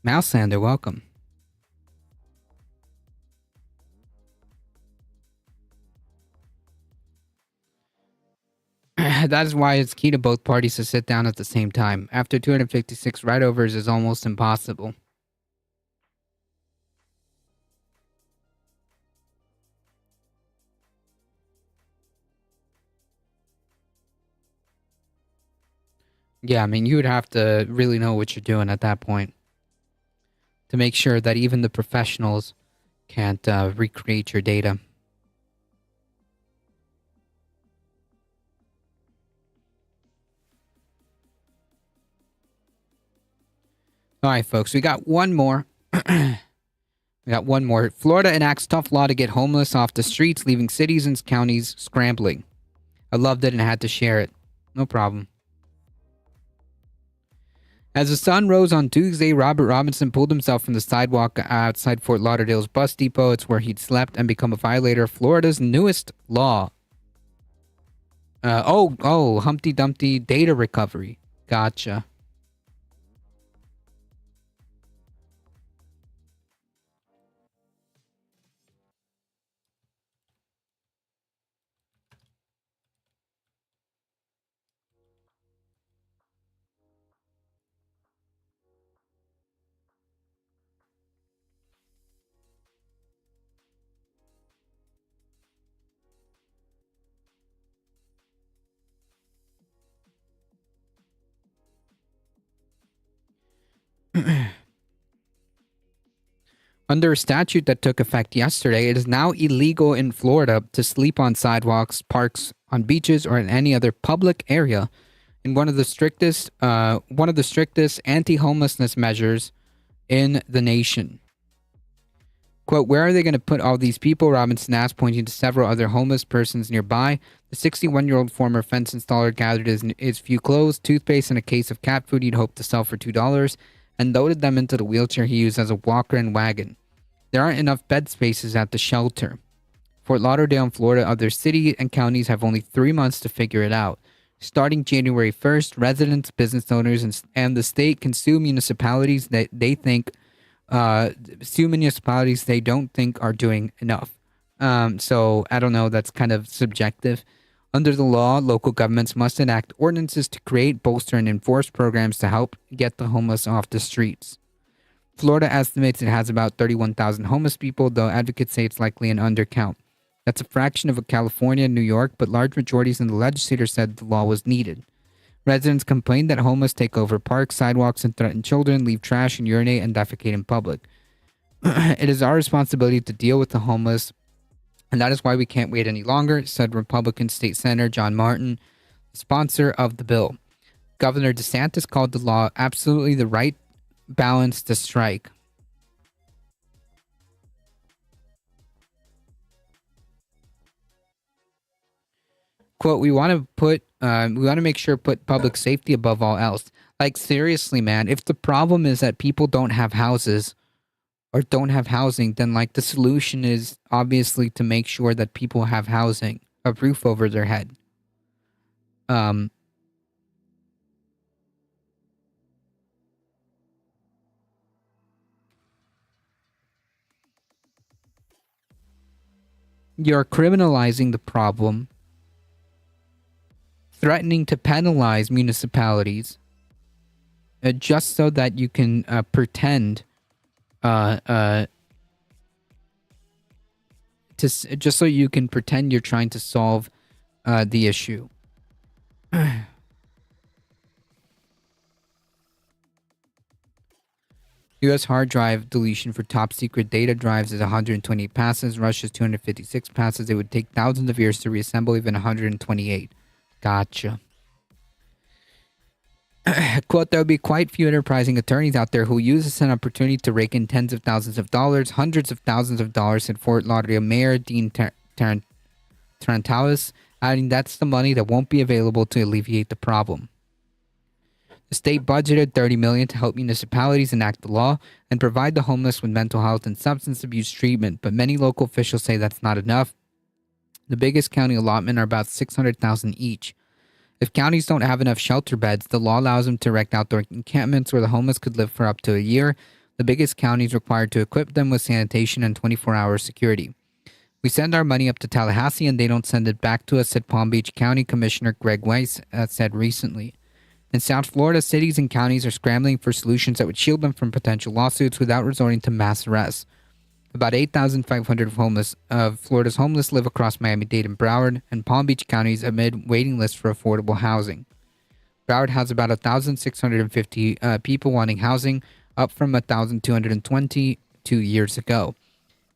Mouselander, welcome. That is why it's key to both parties to sit down at the same time. After 256 write-overs is almost impossible. Yeah, I mean, you would have to really know what you're doing at that point to make sure that even the professionals can't recreate your data. All right, folks, we got one more. We got one more. Florida enacts tough law to get homeless off the streets, leaving cities and counties scrambling. I loved it and I had to share it. No problem. As the sun rose on Tuesday, Robert Robinson pulled himself from the sidewalk outside Fort Lauderdale's bus depot. It's where he'd slept and become a violator of Florida's newest law. Humpty Dumpty data recovery. Gotcha. Under a statute that took effect yesterday, it is now illegal in Florida to sleep on sidewalks, parks, on beaches, or in any other public area. In one of the strictest anti-homelessness measures in the nation. Quote, where are they going to put all these people? Robinson asked, pointing to several other homeless persons nearby. The 61-year-old former fence installer gathered his few clothes, toothpaste, and a case of cat food he'd hoped to sell for $2, and loaded them into the wheelchair he used as a walker and wagon. There aren't enough bed spaces at the shelter. Fort Lauderdale and Florida, other cities and counties have only 3 months to figure it out. Starting January 1st, residents, business owners, and the state can sue municipalities that they think they don't think are doing enough. So I don't know, that's kind of subjective. Under the law, local governments must enact ordinances to create, bolster, and enforce programs to help get the homeless off the streets. Florida estimates it has about 31,000 homeless people, though advocates say it's likely an undercount. That's a fraction of California and New York, but large majorities in the legislature said the law was needed. Residents complained that homeless take over parks, sidewalks, and threaten children, leave trash and urinate and defecate in public. It is our responsibility to deal with the homeless, and that is why we can't wait any longer, said Republican State Senator John Martin, sponsor of the bill. Governor DeSantis called the law absolutely the right balance to strike. Quote, we want to make sure put public safety above all else. Like, seriously, man, if the problem is that people don't have houses or don't have housing, then like the solution is obviously to make sure that people have housing, a roof over their head. You're criminalizing the problem, threatening to penalize municipalities just so that you can pretend just so you can pretend you're trying to solve the issue. U.S. hard drive deletion for top secret data drives is 128 passes. Russia's 256 passes. It would take thousands of years to reassemble even 128. Gotcha. Quote, there will be quite few enterprising attorneys out there who use this an opportunity to rake in tens of thousands of dollars, hundreds of thousands of dollars, said Fort Lauderdale Mayor Dean Tarantalis, adding that's the money that won't be available to alleviate the problem. The state budgeted $30 million to help municipalities enact the law and provide the homeless with mental health and substance abuse treatment, but many local officials say that's not enough. The biggest county allotment are about $600,000 each. If counties don't have enough shelter beds, the law allows them to erect outdoor encampments where the homeless could live for up to a year. The biggest counties required to equip them with sanitation and 24-hour security. We send our money up to Tallahassee and they don't send it back to us, said Palm Beach County Commissioner Greg Weiss said recently. In South Florida, cities and counties are scrambling for solutions that would shield them from potential lawsuits without resorting to mass arrests. About 8,500 of Florida's homeless live across Miami-Dade and Broward and Palm Beach counties amid waiting lists for affordable housing. Broward has about 1,650 people wanting housing, up from 1,220 2 years ago.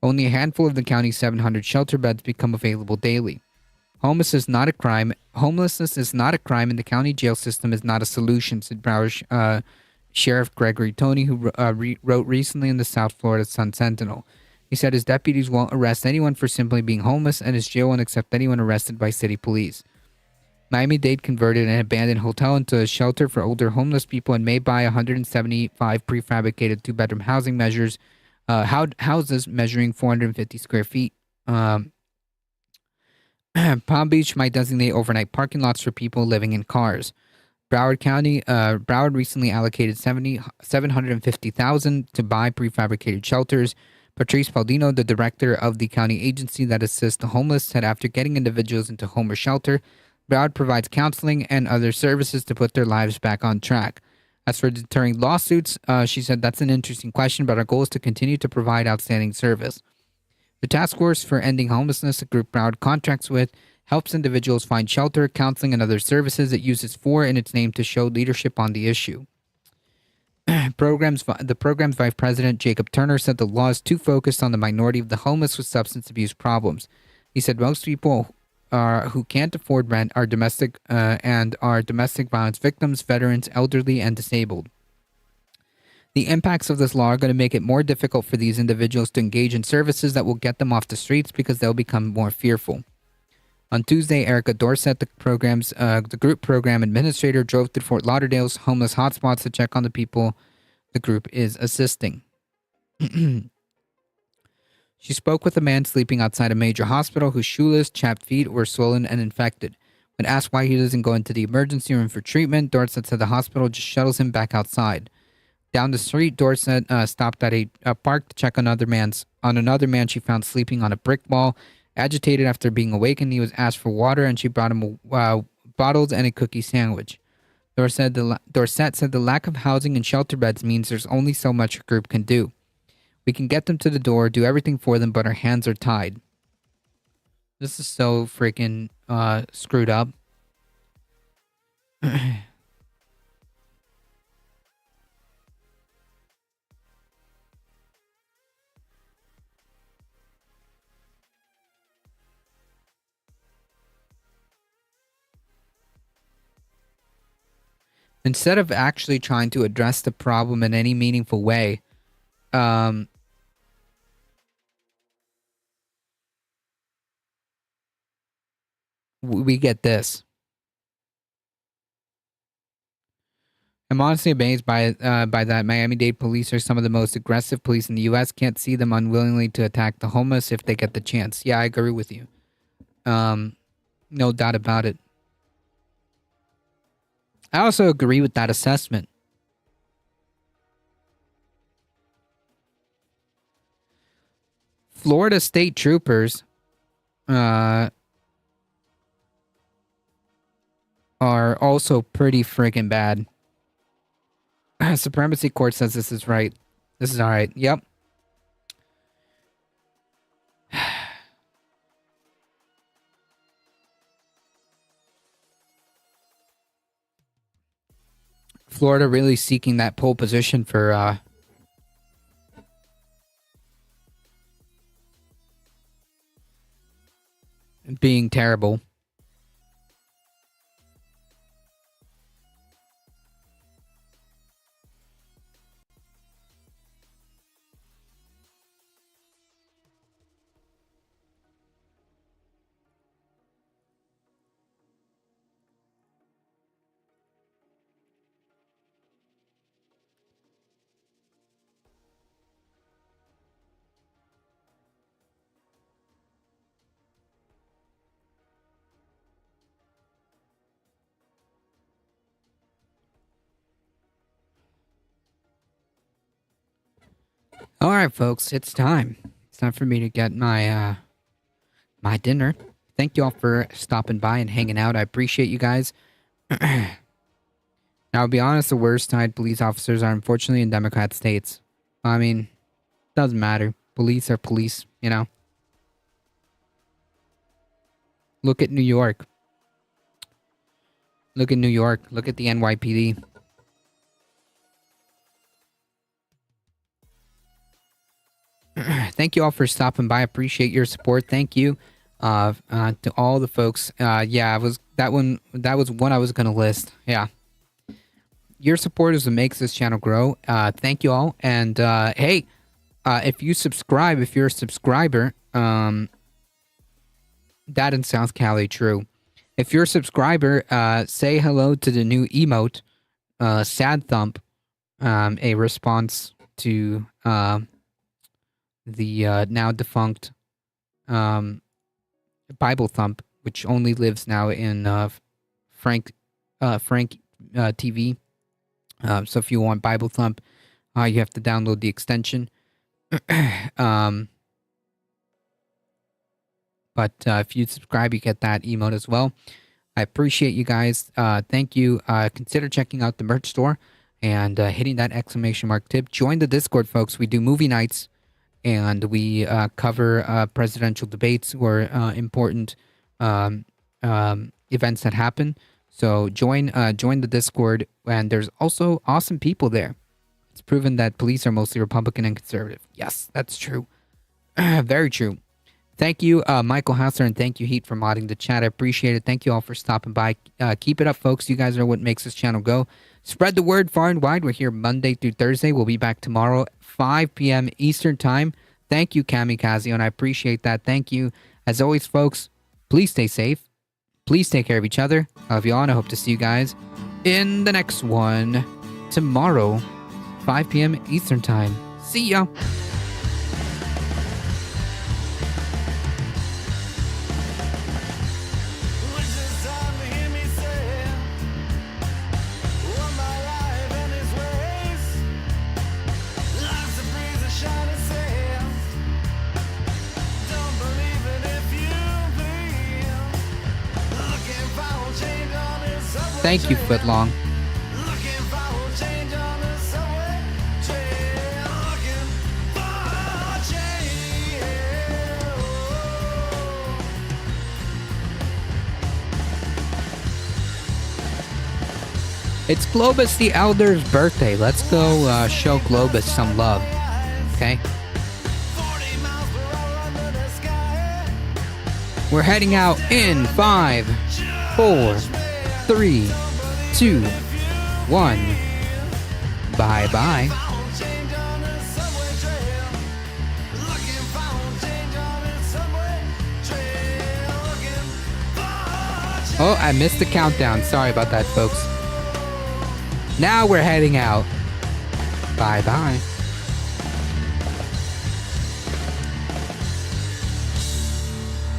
Only a handful of the county's 700 shelter beds become available daily. Homelessness is not a crime, and the county jail system is not a solution, said Broward Sheriff Gregory Toney, who wrote recently in the South Florida Sun-Sentinel. He said his deputies won't arrest anyone for simply being homeless, and his jail won't accept anyone arrested by city police. Miami-Dade converted an abandoned hotel into a shelter for older homeless people and may buy 175 prefabricated two-bedroom housing houses measuring 450 square feet. Palm Beach might designate overnight parking lots for people living in cars. Broward recently allocated $750,000 to buy prefabricated shelters. Patrice Baldino, the director of the county agency that assists the homeless, said after getting individuals into home or shelter, Broward provides counseling and other services to put their lives back on track. As for deterring lawsuits, she said that's an interesting question, but our goal is to continue to provide outstanding service. The Task Force for Ending Homelessness, a group Broward contracts with, helps individuals find shelter, counseling, and other services it uses "for" in its name to show leadership on the issue. The program's vice president, Jacob Turner, said the law is too focused on the minority of the homeless with substance abuse problems. He said most people who can't afford rent are domestic violence victims, veterans, elderly, and disabled. The impacts of this law are going to make it more difficult for these individuals to engage in services that will get them off the streets because they'll become more fearful. On Tuesday, Erica Dorset, the group program administrator, drove to Fort Lauderdale's homeless hotspots to check on the people the group is assisting. She spoke with a man sleeping outside a major hospital whose shoeless, chapped feet were swollen and infected. When asked why he doesn't go into the emergency room for treatment, Dorset said the hospital just shuttles him back outside. Down the street, Dorset stopped at a park to check on another man she found sleeping on a brick wall. Agitated after being awakened, he was asked for water, and she brought him bottles and a cookie sandwich. Dorset said the lack of housing and shelter beds means there's only so much a group can do. We can get them to the door, do everything for them, but our hands are tied. This is so freaking screwed up. Instead of actually trying to address the problem in any meaningful way, we get this. I'm honestly amazed by that. Miami-Dade police are some of the most aggressive police in the U.S. Can't see them unwillingly to attack the homeless if they get the chance. Yeah, I agree with you. No doubt about it. I also agree with that assessment. Florida state troopers are also pretty freaking bad. Supremacy Court says this is right. This is all right. Yep. Florida really seeking that pole position for being terrible. All right, folks, it's time. It's time for me to get my my dinner. Thank you all for stopping by and hanging out. I appreciate you guys. Now, to be honest, the worst-eyed police officers are unfortunately in Democrat states. I mean, doesn't matter. Police are police, you know. Look at New York. Look at New York. Look at the NYPD. Thank you all for stopping by. I appreciate your support. Thank you to all the folks. Yeah, that was one I was gonna list. Yeah, your support is what makes this channel grow. Thank you all. And hey, if you're a subscriber, that in South Cali, true. If you're a subscriber, say hello to the new emote, Sad Thump, a response to the now defunct Bible Thump, which only lives now in Frank TV. So if you want Bible Thump, you have to download the extension. But if you subscribe, you get that emote as well. I appreciate you guys. Thank you. Consider checking out the merch store and hitting that exclamation mark tip. Join the Discord, folks. We do movie nights, and we cover presidential debates or important events that happen. So join the Discord, and there's also awesome people there. It's proven that police are mostly Republican and conservative. Yes, that's true. Very true. Thank you, Michael Hassler, and thank you, Heat, for modding the chat. I appreciate it. Thank you all for stopping by. Keep it up, folks. You guys are what makes this channel go. Spread the word far and wide. We're here Monday through Thursday. We'll be back tomorrow, 5 p.m. Eastern Time. Thank you, Kamikaze, and I appreciate that. Thank you. As always, folks, please stay safe. Please take care of each other. I love you all, and I hope to see you guys in the next one tomorrow, 5 p.m. Eastern Time. See ya. Thank you, Footlong. It's Globus the Elder's birthday. Let's go show Globus some love. Okay? We're heading out in 5, 4, 3, 2, 1. Bye-bye. Oh, I missed the countdown. Sorry about that, folks. Now we're heading out. Bye-bye.